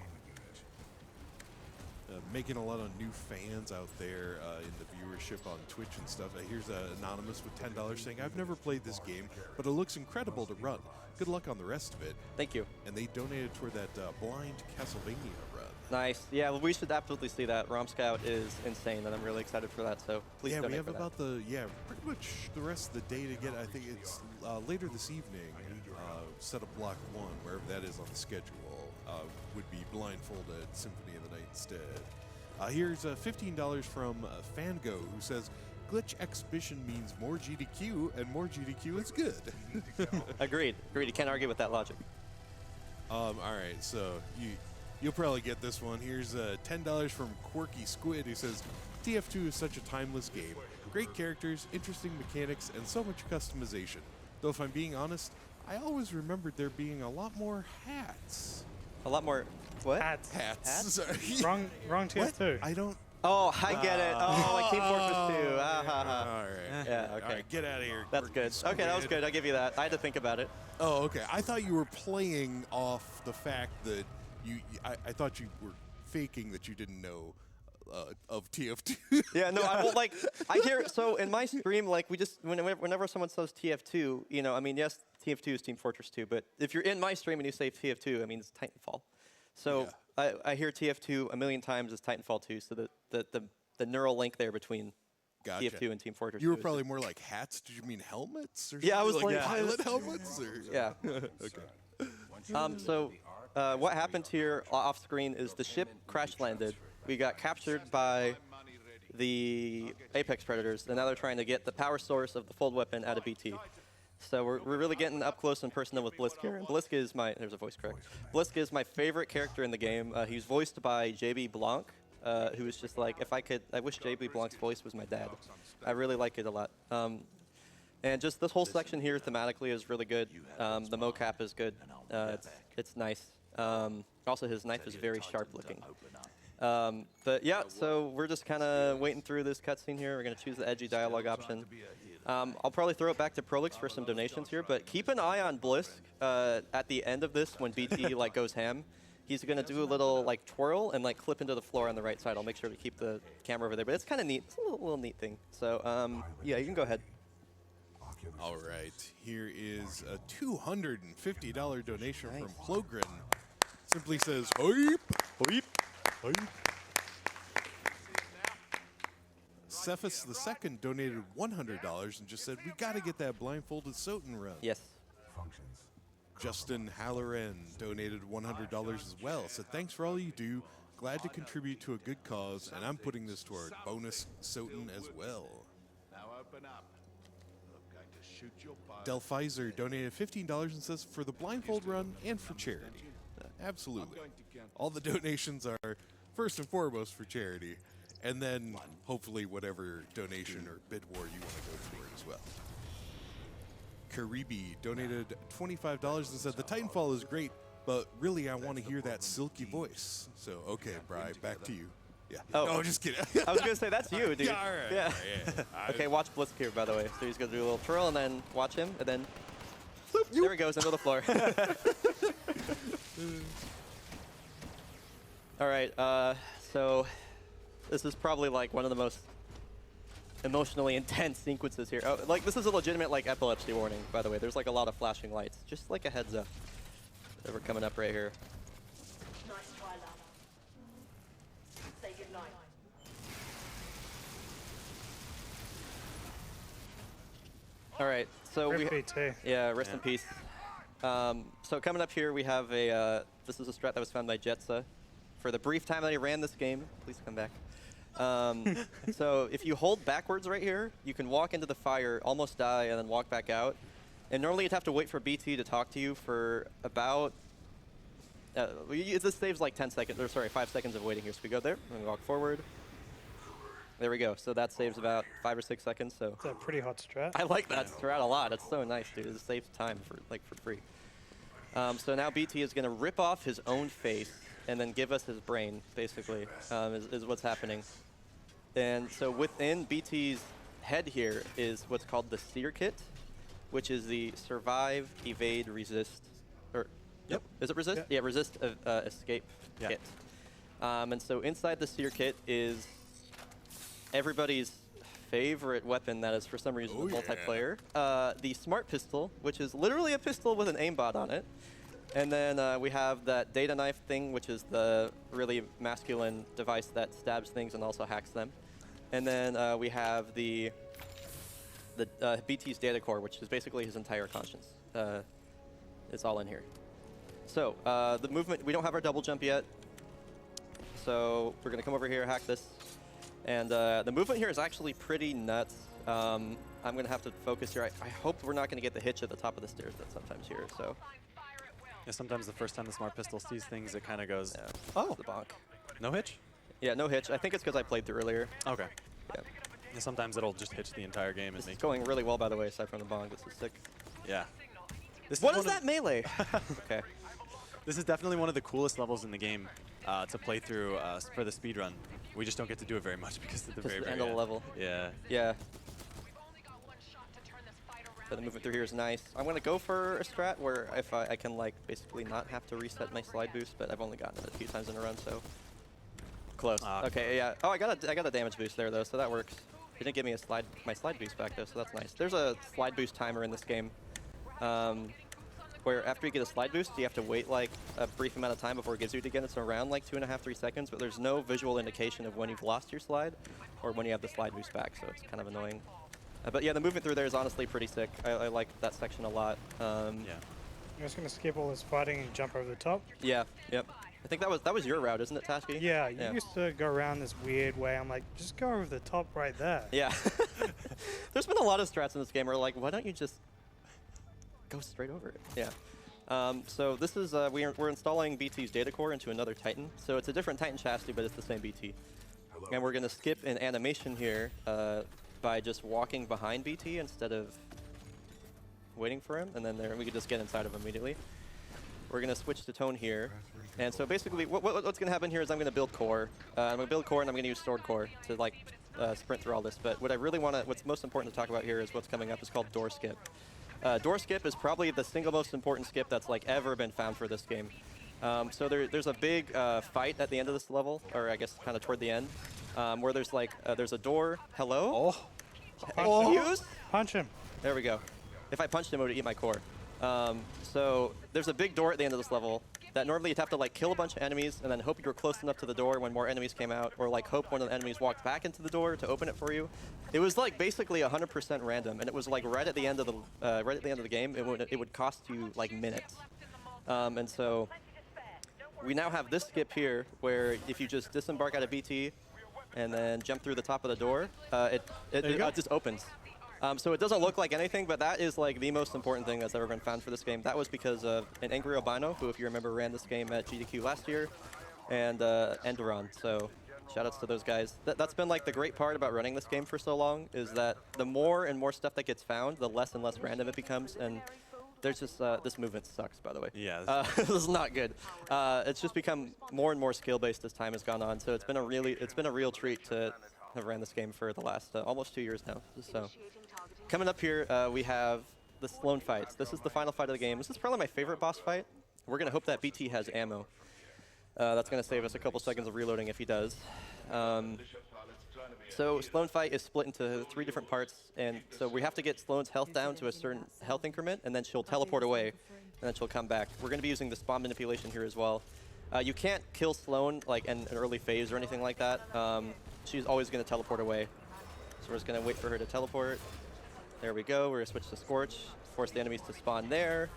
Making a lot of new fans out there in the viewership on Twitch and stuff. Here's Anonymous with $10 saying, "I've never played this game, but it looks incredible to run. Good luck on the rest of it." Thank you. And they donated toward that blind Castlevania run. Nice. Yeah, well, we should absolutely see that. Rom Scout is insane, and I'm really excited for that. So please Yeah, donate we have for that. about pretty much the rest of the day to get. I think it's later this evening. Set up block 1, wherever that is on the schedule, would be Blindfolded Symphony of the Night instead. Here's $15 from Fango, who says, "Glitch exhibition means more GDQ, and more GDQ is good." Agreed. Agreed. You can't argue with that logic. All right, so you'll probably get this one. Here's $10 from Quirky Squid, who says, "TF2 is such a timeless game. Great characters, interesting mechanics, and so much customization. Though if I'm being honest, I always remembered there being a lot more hats." A lot more. What? Hats. Hats. Sorry. Wrong TF2. I don't. Oh, I get it. Oh, like Team Fortress 2. Ah, ha, ha. All right. Yeah, okay. All right, get out of here. That's Quirky good. Okay, that was Squid. good. I'll give you that. I had to think about it. Oh, okay. I thought you were playing off the fact that I thought you were faking that you didn't know of TF2. Yeah, no, I won't like. I hear so in my stream, like we just whenever someone says TF2, you know, I mean, yes, TF2 is Team Fortress 2, but if you're in my stream and you say TF2, I mean it's Titanfall. So I hear TF2 a million times as Titanfall 2, so the neural link there between Gotcha. TF2 and Team Fortress. You were 2 is probably more like hats. Did you mean helmets? Or Yeah, I was something? like- pilot helmets. Or? Yeah. Okay. So what happened here off screen is the ship crash landed. We got captured by the Apex Predators, and now they're trying to get the power source of the fold weapon out of BT. So we're really getting up close and personal with Blisk here. And Blisk is there's a voice correct. Blisk is my favorite character in the game. He's voiced by JB Blanc, who is just like, I wish JB Blanc's voice was my dad. I really like it a lot. And just this whole section here thematically is really good. The mocap is good. It's nice. Also, his knife is very sharp looking. But yeah, so we're just kind of waiting through this cutscene here. We're going to choose the edgy dialogue option. I'll probably throw it back to Prolix for some donations here, but keep an eye on Blisk at the end of this when BT like goes ham. He's going to do a little like twirl and like clip into the floor on the right side. I'll make sure to keep the camera over there, but it's kind of neat. It's a little neat thing. So yeah, you can go ahead. All right. Here is a $250 donation from Klogren. Simply says, "Hype, hype, hype." Cephas II donated $100 and just said, "We got to get that blindfolded Soten run." Yes. Justin Halloran donated $100 as well. Said, "Thanks for all you do. glad to contribute to a good cause, and I'm putting this toward bonus Soten as well. Now open up. I'm going to shoot your pilot. Delphizer donated $15 and says for the blindfold run and for charity. Absolutely. All the donations are first and foremost for charity, and then hopefully whatever donation or bid war you want to go toward as well. Karibi donated $25 and said the Titanfall is great, but really I want to hear that silky voice. So okay, Bri, back to you. Yeah. Oh. No, just kidding. I was gonna say that's you, dude. Yeah, all right. Yeah. Yeah. Okay, watch Blisk here, by the way. So he's gonna do a little twirl and then watch him, and then bloop, there he goes into the floor. All right. So this is probably like one of the most emotionally intense sequences here. Oh, like this is a legitimate like epilepsy warning, by the way. There's like a lot of flashing lights, just like a heads up that we're coming up right here. Nice try, love. Say goodnight. All right. So Rip BT. yeah, rest in peace. So coming up here, we have a. This is a strat that was found by Jetsa. For the brief time that he ran this game, please come back. So if you hold backwards right here, you can walk into the fire, almost die, and then walk back out. And normally you'd have to wait for BT to talk to you for about. This saves like 10 seconds, or sorry, 5 seconds of waiting here. So we go there, and we walk forward. There we go. So that saves about 5 or 6 seconds. So It's a pretty hot strat. I like that strat a lot. It's so nice, dude. It saves time for free. So now BT is going to rip off his own face and then give us his brain, basically, is what's happening. And so within BT's head here is what's called the Seer Kit, which is the survive, evade, resist, or Yep. Is it resist? Yeah. Yeah, resist, escape Yeah. kit. And so inside the Seer Kit is everybody's favorite weapon that is for some reason Oh, a yeah. multiplayer. The Smart Pistol, which is literally a pistol with an aimbot on it. And then we have that data knife thing, which is the really masculine device that stabs things and also hacks them. And then we have the BT's data core, which is basically his entire conscience. It's all in here. So the movement, we don't have our double jump yet. So we're gonna come over here, hack this. And the movement here is actually pretty nuts. I'm gonna have to focus here. I hope we're not gonna get the hitch at the top of the stairs that sometimes here, so. Yeah, sometimes the first time the Smart Pistol sees things, it kind of goes, Yeah. oh, The bonk. no hitch? Yeah, no hitch. I think it's because I played through earlier. Okay. Yeah. Yeah, sometimes it'll just hitch the entire game and This is make going really well, by the way, aside from the bonk. This is sick. Yeah. This What one is of- that melee? Okay. This is definitely one of the coolest levels in the game to play through for the speedrun. We just don't get to do it very much because of the Just very, the very end of the end. level. Yeah. Yeah. So the movement through here is nice. I'm gonna go for a strat where if I can like basically not have to reset my slide boost, but I've only gotten it a few times in a run, so close. Ah, Okay, yeah. Oh, I got a damage boost there though, so that works. They didn't give me my slide boost back though, so that's nice. There's a slide boost timer in this game, where after you get a slide boost, you have to wait like a brief amount of time before it gives you it again. It's around like 2.5, 3 seconds, but there's no visual indication of when you've lost your slide or when you have the slide boost back, so it's kind of annoying. But yeah, the movement through there is honestly pretty sick. I like that section a lot. Yeah. I'm just gonna skip all this fighting and jump over the top. Yeah, yep. I think that was your route, isn't it, Tasky? Yeah, you used to go around this weird way. I'm like, just go over the top right there. Yeah. There's been a lot of strats in this game where like, why don't you just go straight over it? Yeah. So this is, we're installing BT's data core into another Titan. So it's a different Titan chassis, but it's the same BT. And we're gonna skip an animation here by just walking behind BT instead of waiting for him, and then there we could just get inside of him immediately. We're gonna switch to tone here. And so basically what's gonna happen here is I'm gonna build core. I'm gonna build core and I'm gonna use sword core to like sprint through all this. But what I really what's most important to talk about here is what's coming up is called door skip. Door skip is probably the single most important skip that's like ever been found for this game. So there's a big fight at the end of this level, or I guess kind of toward the end, where there's like there's a door. Hello? Fuse? Punch him. There we go. If I punched him, it would eat my core. So there's a big door at the end of this level that normally you'd have to like kill a bunch of enemies and then hope you were close enough to the door when more enemies came out, or like hope one of the enemies walked back into the door to open it for you. It was like basically 100% random, and it was like right at the end of the game. It would cost you like minutes, and so we now have this skip here, where if you just disembark out of BT and then jump through the top of the door, it just opens. So it doesn't look like anything, but that is like the most important thing that's ever been found for this game. That was because of an angry albino, who, if you remember, ran this game at GDQ last year, and Enderon. So shoutouts to those guys. That's been like the great part about running this game for so long, is that the more and more stuff that gets found, the less and less random it becomes. And there's just this movement sucks, by the way. Yeah. This is not good. It's just become more and more skill based as time has gone on. So it's been a real treat to have ran this game for the last almost 2 years now. So coming up here, we have the Sloan fights. This is the final fight of the game. This is probably my favorite boss fight. We're gonna hope that BT has ammo. That's gonna save us a couple seconds of reloading if he does. So Sloan fight is split into 3 different parts, and so we have to get Sloan's health down to a certain health increment, and then she'll teleport away, and then she'll come back. We're going to be using the spawn manipulation here as well. You can't kill Sloan like in an early phase or anything like that. She's always going to teleport away. So we're just going to wait for her to teleport. There we go. We're going to switch to Scorch, force the enemies to spawn there,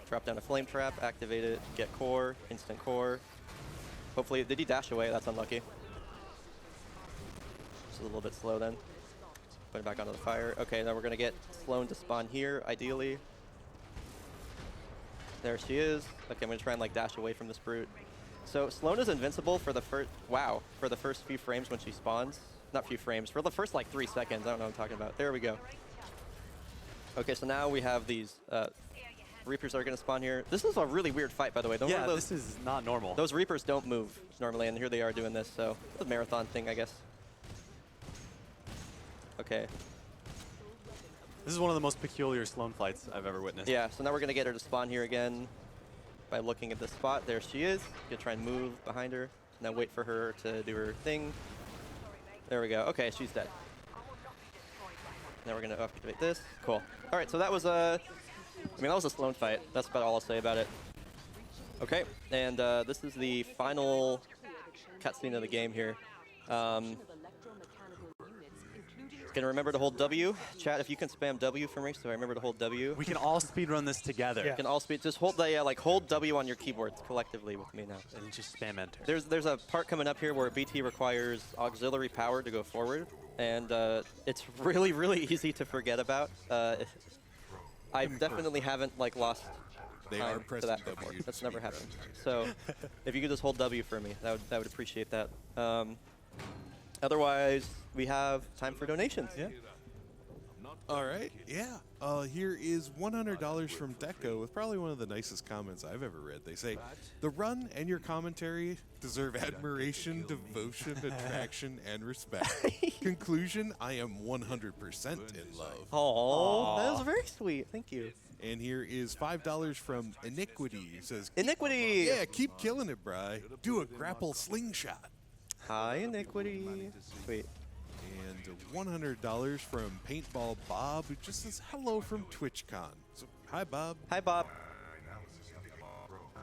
drop down a flame trap, activate it, get core, instant core. Hopefully, did he dash away? That's unlucky. A little bit slow then. Put it back onto the fire. Okay, now we're gonna get Sloan to spawn here, ideally. There she is. Okay, I'm gonna try and like dash away from this brute. So Sloan is invincible for the first, for the first few frames when she spawns. Not few frames, for the first like 3 seconds. I don't know what I'm talking about. There we go. Okay, so now we have these Reapers that are gonna spawn here. This is a really weird fight, by the way. Yeah, this is not normal. Those Reapers don't move normally, and here they are doing this, so it's a marathon thing, I guess. Okay. This is one of the most peculiar Sloan fights I've ever witnessed. Yeah, so now we're going to get her to spawn here again by looking at this spot. There she is. Gonna try and move behind her. Now wait for her to do her thing. There we go. Okay, she's dead. Now we're going to activate this. Cool. All right, so that was that was a Sloan fight. That's about all I'll say about it. Okay, and this is the final cutscene of the game here. Gonna remember to hold W. Chat, if you can spam W for me, so I remember to hold W. We can all speedrun this together. We can all just hold the hold W on your keyboards collectively with me now. And just spam enter. There's a part coming up here where BT requires auxiliary power to go forward, and it's really easy to forget about. I definitely haven't like lost time to that before. That's never happened. So if you could just hold W for me, I would appreciate that. Otherwise, we have time for donations. Yeah. All right. Yeah. Here is $100 from Deco with probably one of the nicest comments I've ever read. They say, "The run and your commentary deserve admiration, devotion, attraction, and respect." Conclusion, I am 100% in love. Oh, that was very sweet. Thank you. And here is $5 from Iniquity. He says, Iniquity! "Yeah, keep killing it, Bri. Do a grapple slingshot." Hi, Iniquity. Sweet. And $100 from Paintball Bob, who just says hello from TwitchCon. So, hi, Bob. Hi, Bob.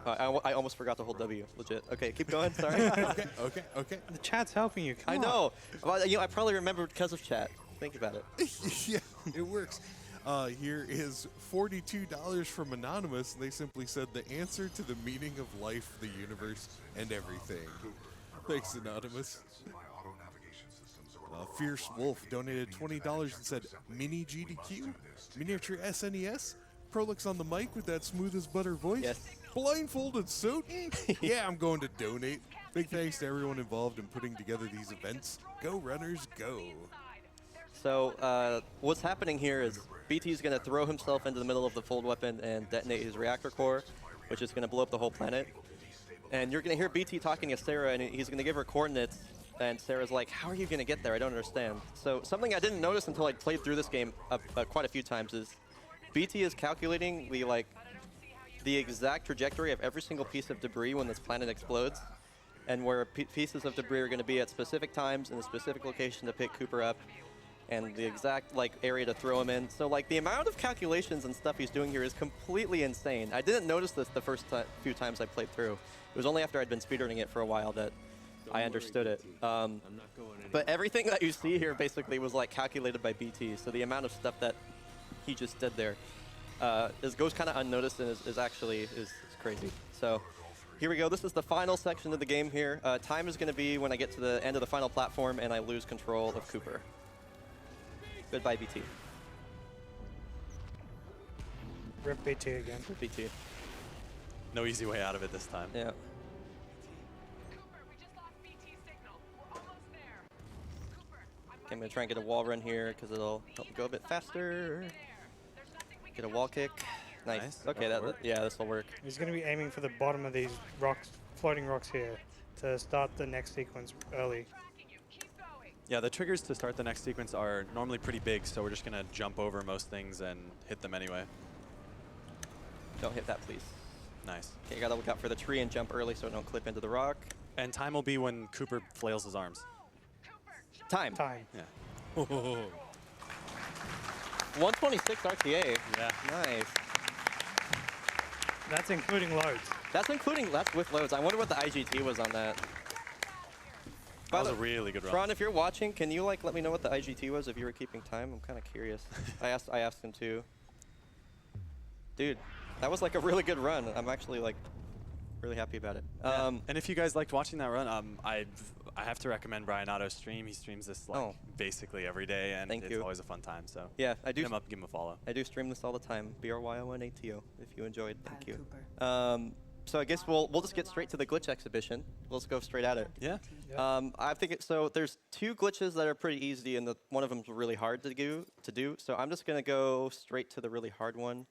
I almost forgot to hold W. Legit. Okay, keep going. Sorry. Okay. The chat's helping you. Come I on. know. Well, I probably remembered because of chat. Think about it. Yeah, it works. Here is $42 from Anonymous, and they simply said the answer to the meaning of life, the universe, and everything. Thanks, Anonymous. Fierce Wolf donated $20 and said, "Mini GDQ? Miniature SNES? Prolix on the mic with that smooth as butter voice? Yes. Blindfolded Soten? Yeah, I'm going to donate. Big thanks to everyone involved in putting together these events. Go Runners, go." So what's happening here is BT's going to throw himself into the middle of the fold weapon and detonate his reactor core, which is going to blow up the whole planet. And you're going to hear BT talking to Sarah, and he's going to give her coordinates. And Sarah's like, "How are you going to get there? I don't understand." So something I didn't notice until I played through this game quite a few times is BT is calculating the exact trajectory of every single piece of debris when this planet explodes, and where pieces of debris are going to be at specific times in a specific location to pick Cooper up, and the exact area to throw him in. So the amount of calculations and stuff he's doing here is completely insane. I didn't notice this the first few times I played through. It was only after I'd been speedrunning it for a while that I understood it. But everything that you see here basically was calculated by BT. So the amount of stuff that he just did there goes kind of unnoticed and is crazy. So here we go. This is the final section of the game here. Time is going to be when I get to the end of the final platform and I lose control of Cooper. Goodbye, BT. Rip BT again. BT. No easy way out of it this time. Yeah. Cooper, we just lost BT signal. We're almost there. Cooper, Okay, I'm going to try and get a wall run here because it'll help me go a bit faster. Get a wall kick. Nice. Nice. Okay, That'll work. yeah, this will work. He's going to be aiming for the bottom of these rocks, floating rocks here, to start the next sequence early. Yeah, the triggers to start the next sequence are normally pretty big, so we're just going to jump over most things and hit them anyway. Don't hit that, please. Nice. Okay, you gotta look out for the tree and jump early so I don't clip into the rock. And time will be when Cooper flails his arms. Time. Time. Yeah. 126 RTA. Yeah. Nice. That's including loads. That's with loads. I wonder what the IGT was on that. That was a really good run. Ron, if you're watching, can you like let me know what the IGT was if you were keeping time? I'm kind of curious. I asked him too. Dude, that was like a really good run. I'm actually like really happy about it. Yeah. And if you guys liked watching that run, I have to recommend Bryonato stream. He streams this like basically every day, and Thank it's you. always a fun time. So yeah, I do. Hit him up, give him a follow. I do stream this all the time. BRYONATO. If you enjoyed, thank you. Cooper. So I guess we'll just get straight to the glitch exhibition. Let's go straight at it. Yeah. I think so. There's two glitches that are pretty easy, and one of them's really hard to do. So I'm just gonna go straight to the really hard one.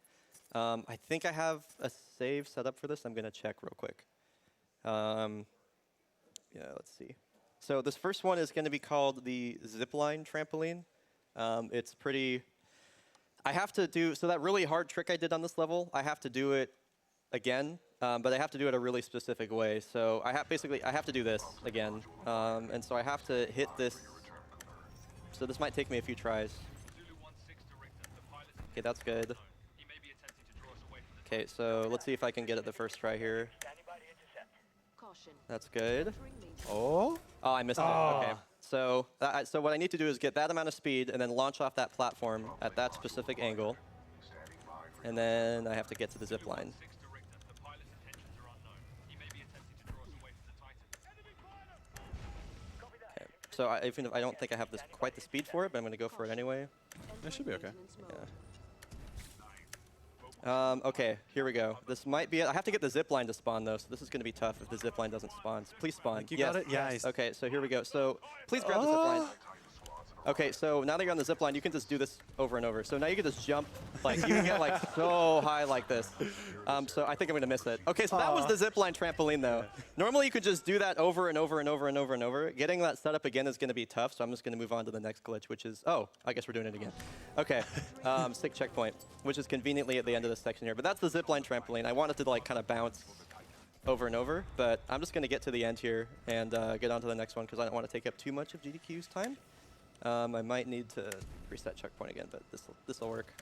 I think I have a save set up for this. I'm gonna check real quick. Yeah, let's see. So this first one is gonna be called the zipline trampoline. It's pretty. I have to do so that really hard trick I did on this level. I have to do it again, but I have to do it a really specific way. So I have to do this again, and so I have to hit this. So this might take me a few tries. Okay, that's good. Okay, so let's see if I can get it the first try here. Caution. That's good. Oh. Oh, I missed it. Okay. So what I need to do is get that amount of speed and then launch off that platform at that specific angle. And then I have to get to the zip line. Okay. So even if I don't think I have quite the speed for it, but I'm going to go for it anyway. That should be okay. Yeah. Okay, here we go. This might be it. I have to get the zip line to spawn though, so this is going to be tough if the zip line doesn't spawn. So please spawn. You got it? Yeah. Okay, so here we go. So please grab the zip line. Okay, so now that you're on the zip line, you can just do this over and over. So now you can just jump, like you can get like so high like this. So I think I'm gonna miss it. Okay, so that was the zip line trampoline though. Normally you could just do that over and over and over and over and over. Getting that set up again is gonna be tough, so I'm just gonna move on to the next glitch, which is, I guess we're doing it again. Okay, stick checkpoint, which is conveniently at the end of this section here. But that's the zip line trampoline. I want it to like kind of bounce over and over, but I'm just gonna get to the end here and get on to the next one because I don't want to take up too much of GDQ's time. I might need to reset checkpoint again, but this will work.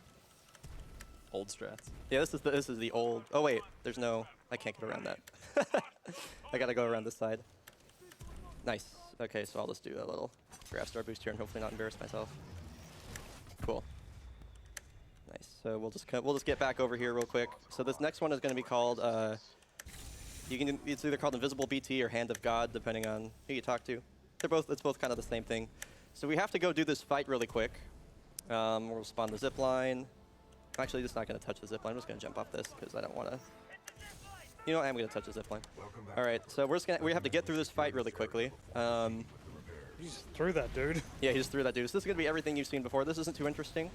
Old strats. Yeah, this is the old. Oh wait, there's no. I can't get around that. I gotta go around this side. Nice. Okay, so I'll just do a little grab star boost here and hopefully not embarrass myself. Cool. Nice. So we'll just get back over here real quick. So this next one is going to be called. It's either called Invisible BT or Hand of God, depending on who you talk to. It's both kind of the same thing. So we have to go do this fight really quick. We'll spawn the zip line. I'm actually just not going to touch the zip line. I'm just going to jump off this because I don't want to. You know, I am going to touch the zip line. All right, so we have to get through this fight really quickly. You just threw that, dude. Yeah, he just threw that dude. So this is going to be everything you've seen before. This isn't too interesting.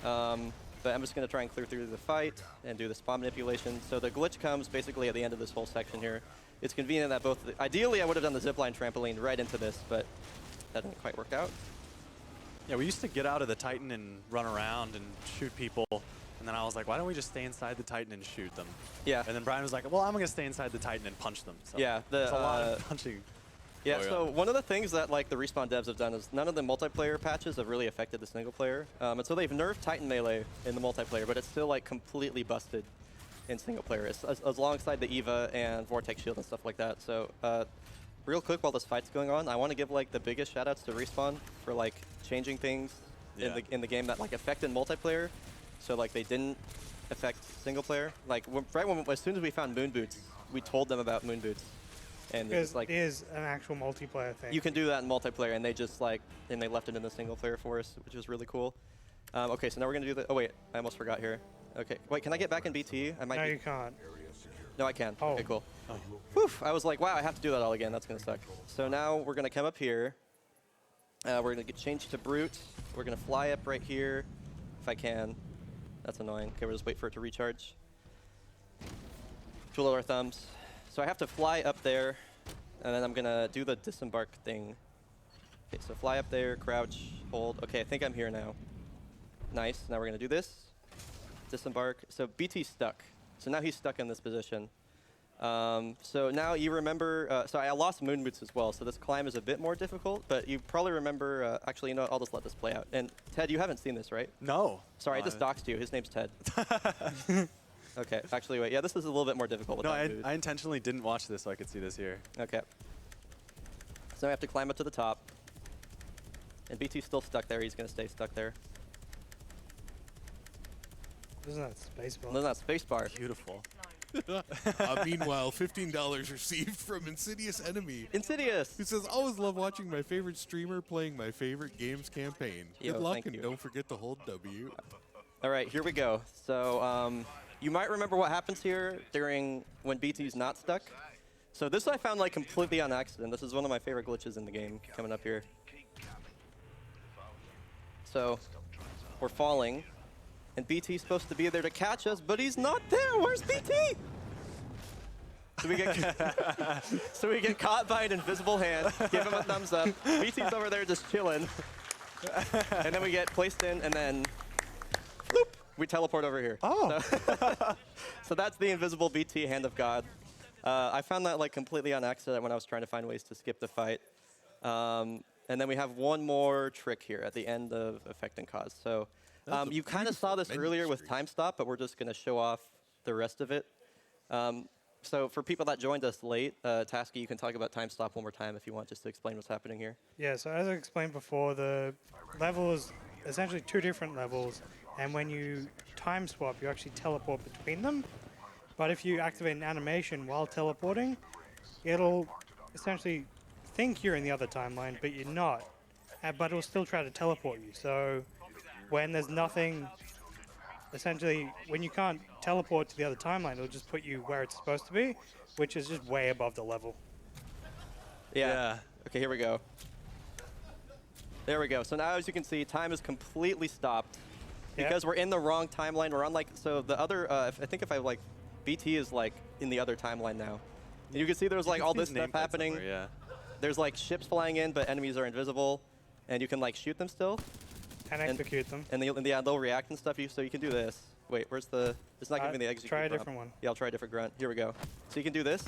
But I'm just going to try and clear through the fight and do the spawn manipulation. So the glitch comes basically at the end of this whole section here. It's convenient that ideally I would have done the zipline trampoline right into this, but that didn't quite work out. Yeah, we used to get out of the Titan and run around and shoot people. And then I was like, why don't we just stay inside the Titan and shoot them? Yeah. And then Brian was like, well, I'm going to stay inside the Titan and punch them. So Yeah, there's a lot of punching. Yeah, so one of the things that like the Respawn devs have done is none of the multiplayer patches have really affected the single player. And so they've nerfed Titan Melee in the multiplayer, but it's still like completely busted in single player, as alongside the EVA and Vortex Shield and stuff like that. So real quick while this fight's going on, I want to give like the biggest shout outs to Respawn for like changing things in the game that like affected multiplayer. So like they didn't affect single player. Like as soon as we found moon boots, we told them about moon boots, and Because it's like it is an actual multiplayer thing. you can do that in multiplayer, and they just like and they left it in the single player for us, which was really cool. Okay, so now we're gonna do the. Oh wait, I almost forgot here. Okay, wait, can I get back in BT? I might. No, be- you can't. No, I can. Oh. Okay, cool. Whew, I was like, wow, I have to do that all again. That's gonna suck. So now we're gonna come up here. We're gonna get changed to brute. We're gonna fly up right here, if I can. That's annoying. Okay, we'll just wait for it to recharge. Twiddle our thumbs. So I have to fly up there, and then I'm gonna do the disembark thing. Okay, so fly up there, crouch, hold. Okay, I think I'm here now. Nice. Now we're gonna do this. Disembark. So BT's stuck. So now he's stuck in this position. So now you remember, so I lost moon boots as well, so this climb is a bit more difficult, but you probably remember, actually, you know, I'll just let this play out. And Ted, you haven't seen this, right? No. Sorry, I just doxed you. His name's Ted. Okay, actually, wait. Yeah, this is a little bit more difficult with No, that mood. I intentionally didn't watch this so I could see this here. Okay. So I have to climb up to the top. And BT's still stuck there. He's going to stay stuck there. Isn't that space bar? No, not spacebar. Beautiful. Meanwhile, $15 received from Insidious Enemy, Insidious! who says, always love watching my favorite streamer playing my favorite games campaign. Yo, Good luck thank and you. don't forget to hold W. All right, here we go. So you might remember what happens here during when BT's not stuck. So this I found like completely on accident. This is one of my favorite glitches in the game coming up here. So we're falling, and BT's supposed to be there to catch us, but he's not there. Where's BT? So we get caught by an invisible hand. Give him a thumbs up. BT's over there just chilling, and then we get placed in, and then bloop, we teleport over here. Oh. So that's the invisible BT Hand of God. I found that like completely on accident when I was trying to find ways to skip the fight. And then we have one more trick here at the end of Effect and Cause. So That's a you kind of saw this beautiful earlier menu with screen. Time Stop, but we're just going to show off the rest of it. So for people that joined us late, Tasky, you can talk about Time Stop one more time if you want, just to explain what's happening here. Yeah, so as I explained before, the level is essentially two different levels, and when you time swap, you actually teleport between them. But if you activate an animation while teleporting, it'll essentially think you're in the other timeline, but you're not. But it'll still try to teleport you. So when there's nothing, essentially, when you can't teleport to the other timeline, it'll just put you where it's supposed to be, which is just way above the level. Yeah. Okay, here we go. There we go. So now, as you can see, time is completely stopped Yep. because we're in the wrong timeline. We're on like so the other. I think if I like, BT is like in the other timeline now. And you can see there's like all this stuff happening. Yeah. There's like ships flying in, but enemies are invisible, and you can like shoot them still, And execute them. and they'll react and stuff. So you can do this. Wait, where's the? It's not giving me the execute. Try a prompt. different one. Yeah, I'll try a different grunt. Here we go. So you can do this.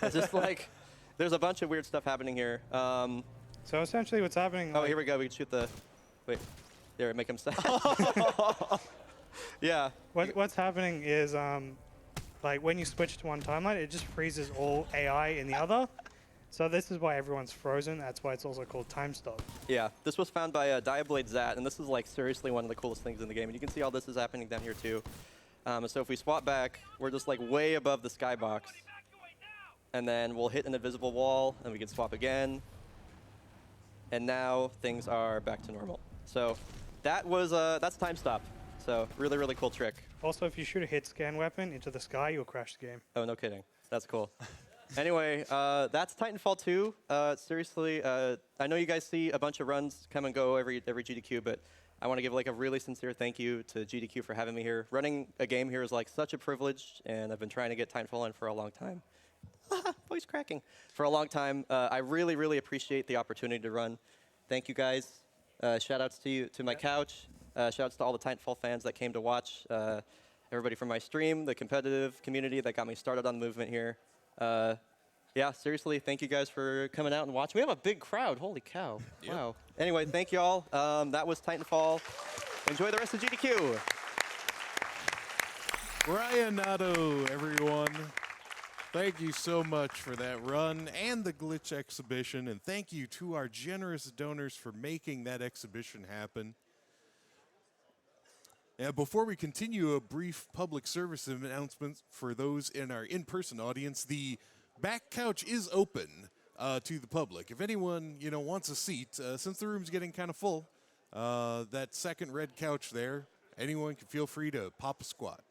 It's just like there's a bunch of weird stuff happening here. So essentially what's happening... Oh, like, here we go. We can shoot the. Wait, there. Make him stop. Yeah. What's happening is, like when you switch to one timeline, it just freezes all AI in the other. So this is why everyone's frozen. That's why it's also called time stop. Yeah. This was found by Diablade Zat, and this is like seriously one of the coolest things in the game. And you can see all this is happening down here too. So if we swap back, we're just like way above the skybox. And then we'll hit an invisible wall, and we can swap again. And now things are back to normal. So that was that's time stop. So really, really cool trick. Also, if you shoot a hit scan weapon into the sky, you'll crash the game. Oh, no kidding. That's cool. Anyway, that's Titanfall 2. Seriously, I know you guys see a bunch of runs come and go every GDQ, but I want to give like a really sincere thank you to GDQ for having me here. Running a game here is like such a privilege, and I've been trying to get Titanfall in for a long time. Voice cracking. For a long time. I really, really appreciate the opportunity to run. Thank you guys. Shout outs to you, to my couch. Shout outs to all the Titanfall fans that came to watch. Everybody from my stream, the competitive community that got me started on the movement here. Yeah, seriously, thank you guys for coming out and watching. We have a big crowd. Holy cow. Yep. Wow. Anyway, thank you all. That was Titanfall. Enjoy the rest of GDQ. Bryonato, everyone. Thank you so much for that run and the glitch exhibition, and thank you to our generous donors for making that exhibition happen. And before we continue, a brief public service announcement for those in our in-person audience. The back couch is open to the public. If anyone, wants a seat, since the room's getting kind of full, that second red couch there, anyone can feel free to pop a squat.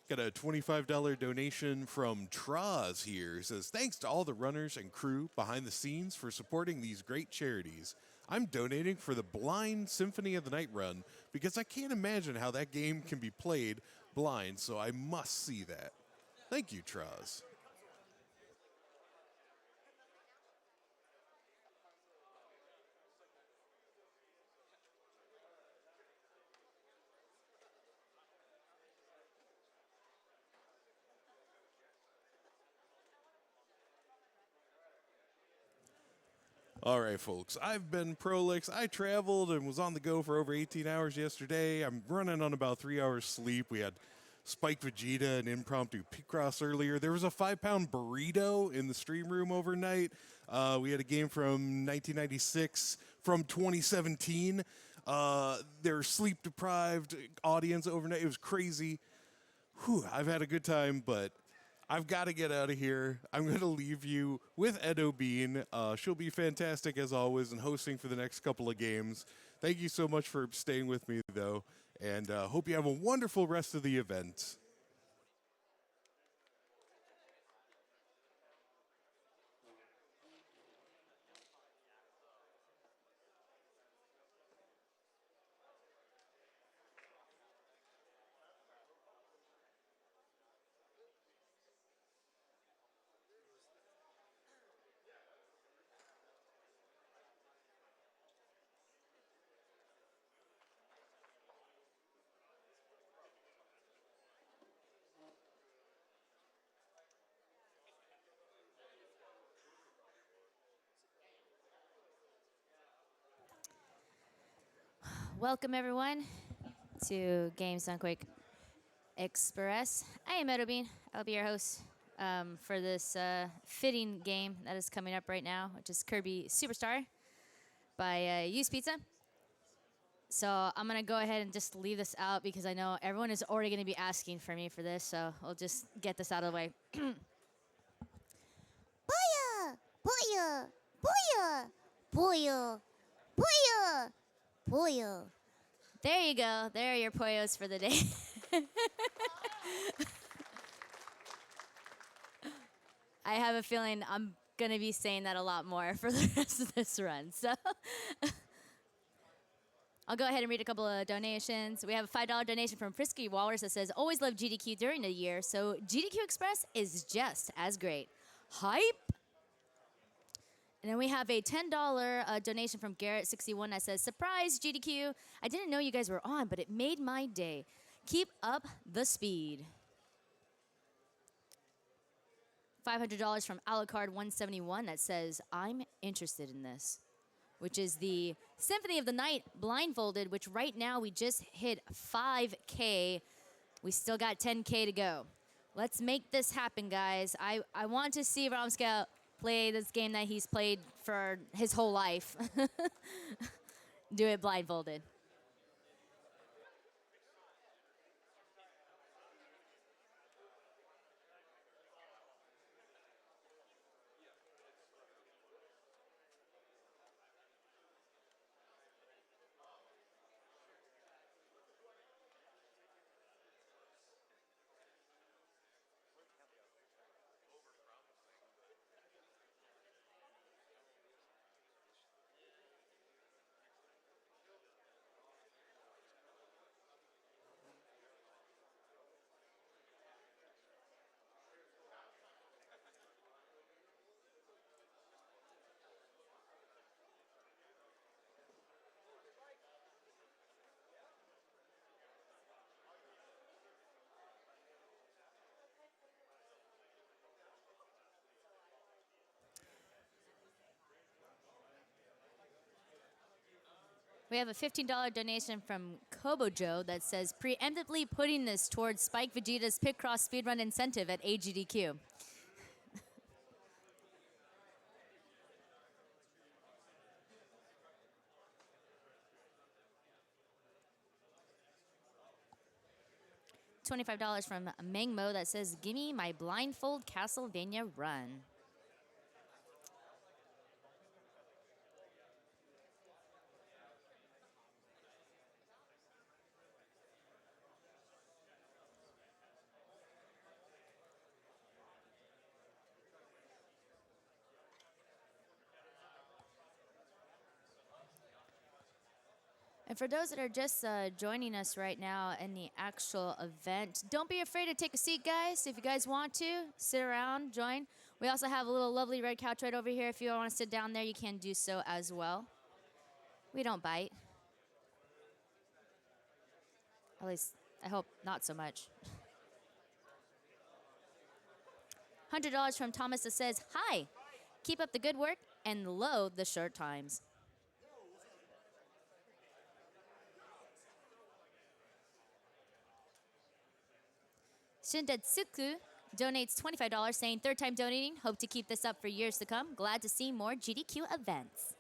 Got a $25 donation from Traz here. It says, thanks to all the runners and crew behind the scenes for supporting these great charities. I'm donating for the Blind Symphony of the Night run because I can't imagine how that game can be played blind, so I must see that. Thank you, Traz. All right, folks, I've been Prolix. I traveled and was on the go for over 18 hours yesterday. I'm running on about 3 hours sleep. We had Spike Vegeta and impromptu Picross earlier. There was a 5-pound burrito in the stream room overnight. We had a game from 1996, from 2017. Their sleep-deprived audience overnight. It was crazy. Whew, I've had a good time, but I've got to get out of here. I'm going to leave you with Edo Bean. She'll be fantastic as always and hosting for the next couple of games. Thank you so much for staying with me, though, and hope you have a wonderful rest of the event. Welcome, everyone, to Games on Quick Express. I am Edo Bean. I'll be your host for this fitting game that is coming up right now, which is Kirby Superstar by Use Pizza. So I'm going to go ahead and just leave this out because I know everyone is already going to be asking for me for this, so we'll just get this out of the way. Booyah! Booyah! Booyah! Booyah! Booyah! Pollo. There you go. There are your pollos for the day. I have a feeling I'm going to be saying that a lot more for the rest of this run. So I'll go ahead and read a couple of donations. We have a $5 donation from Frisky Walrus that says, always love GDQ during the year, so GDQ Express is just as great. Hype! And then we have a $10 donation from Garrett61 that says, surprise, GDQ. I didn't know you guys were on, but it made my day. Keep up the speed. $500 from Alucard171 that says, I'm interested in this, which is the Symphony of the Night Blindfolded, which right now we just hit 5K. We still got 10K to go. Let's make this happen, guys. I want to see Romscout play this game that he's played for his whole life. Do it blindfolded. We have a $15 donation from Kobo Joe that says, preemptively putting this towards Spike Vegeta's Picross speedrun incentive at AGDQ. $25 from Mangmo that says, "Gimme my blindfold Castlevania run." And for those that are just joining us right now in the actual event, don't be afraid to take a seat, guys. If you guys want to, sit around, join. We also have a little lovely red couch right over here. If you want to sit down there, you can do so as well. We don't bite. At least, I hope not so much. $100 from Thomas that says, "Hi, keep up the good work and loathe the short times." Shindetsuku donates $25 saying, "Third time donating. Hope to keep this up for years to come. Glad to see more GDQ events."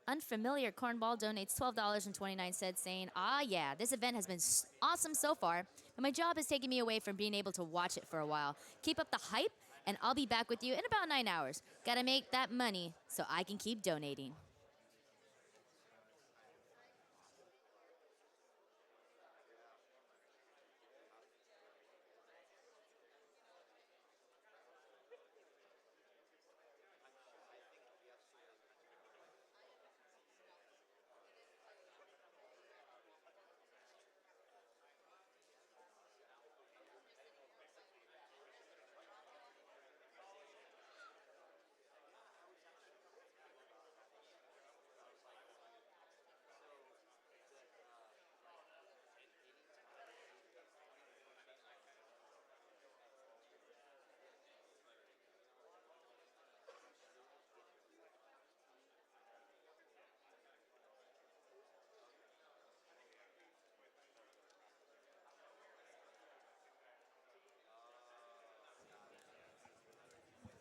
Unfamiliar Cornball donates $12.29 saying, "Ah, yeah, this event has been awesome so far, but my job is taking me away from being able to watch it for a while. Keep up the hype, and I'll be back with you in about 9 hours. Gotta make that money so I can keep donating."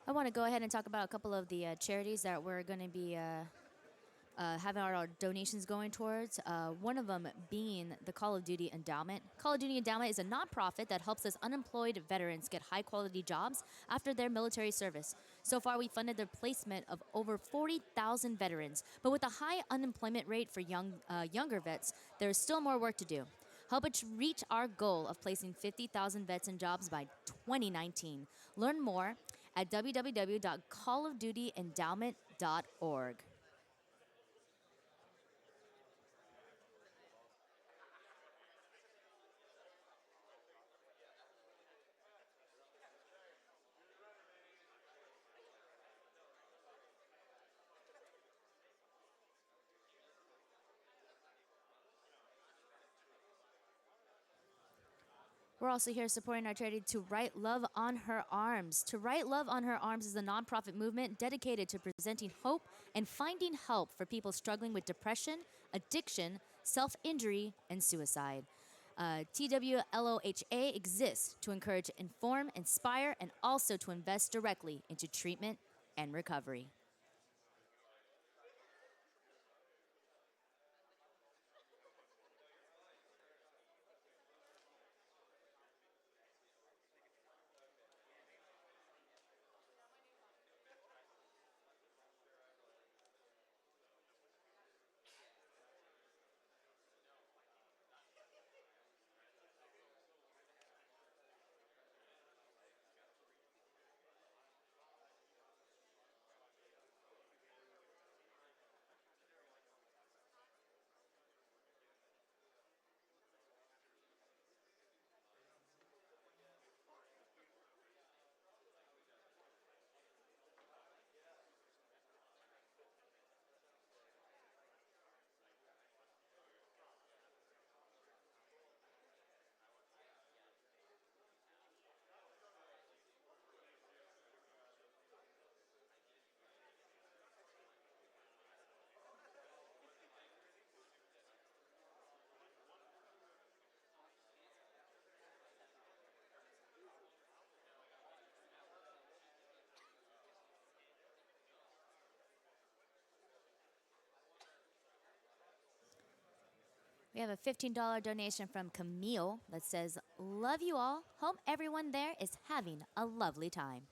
I want to go ahead and talk about a couple of the charities that we're going to be having our donations going towards. One of them being the Call of Duty Endowment. Call of Duty Endowment is a nonprofit that helps us unemployed veterans get high quality jobs after their military service. So far, we funded the placement of over 40,000 veterans, but with a high unemployment rate for younger vets, there is still more work to do. Help us reach our goal of placing 50,000 vets in jobs by 2019. Learn more at www.callofdutyendowment.org. We're also here supporting our charity To Write Love on Her Arms. To Write Love on Her Arms is a nonprofit movement dedicated to presenting hope and finding help for people struggling with depression, addiction, self-injury, and suicide. TWLOHA exists to encourage, inform, inspire, and also to invest directly into treatment and recovery. We have a $15 donation from Camille that says, "Love you all. Hope everyone there is having a lovely time."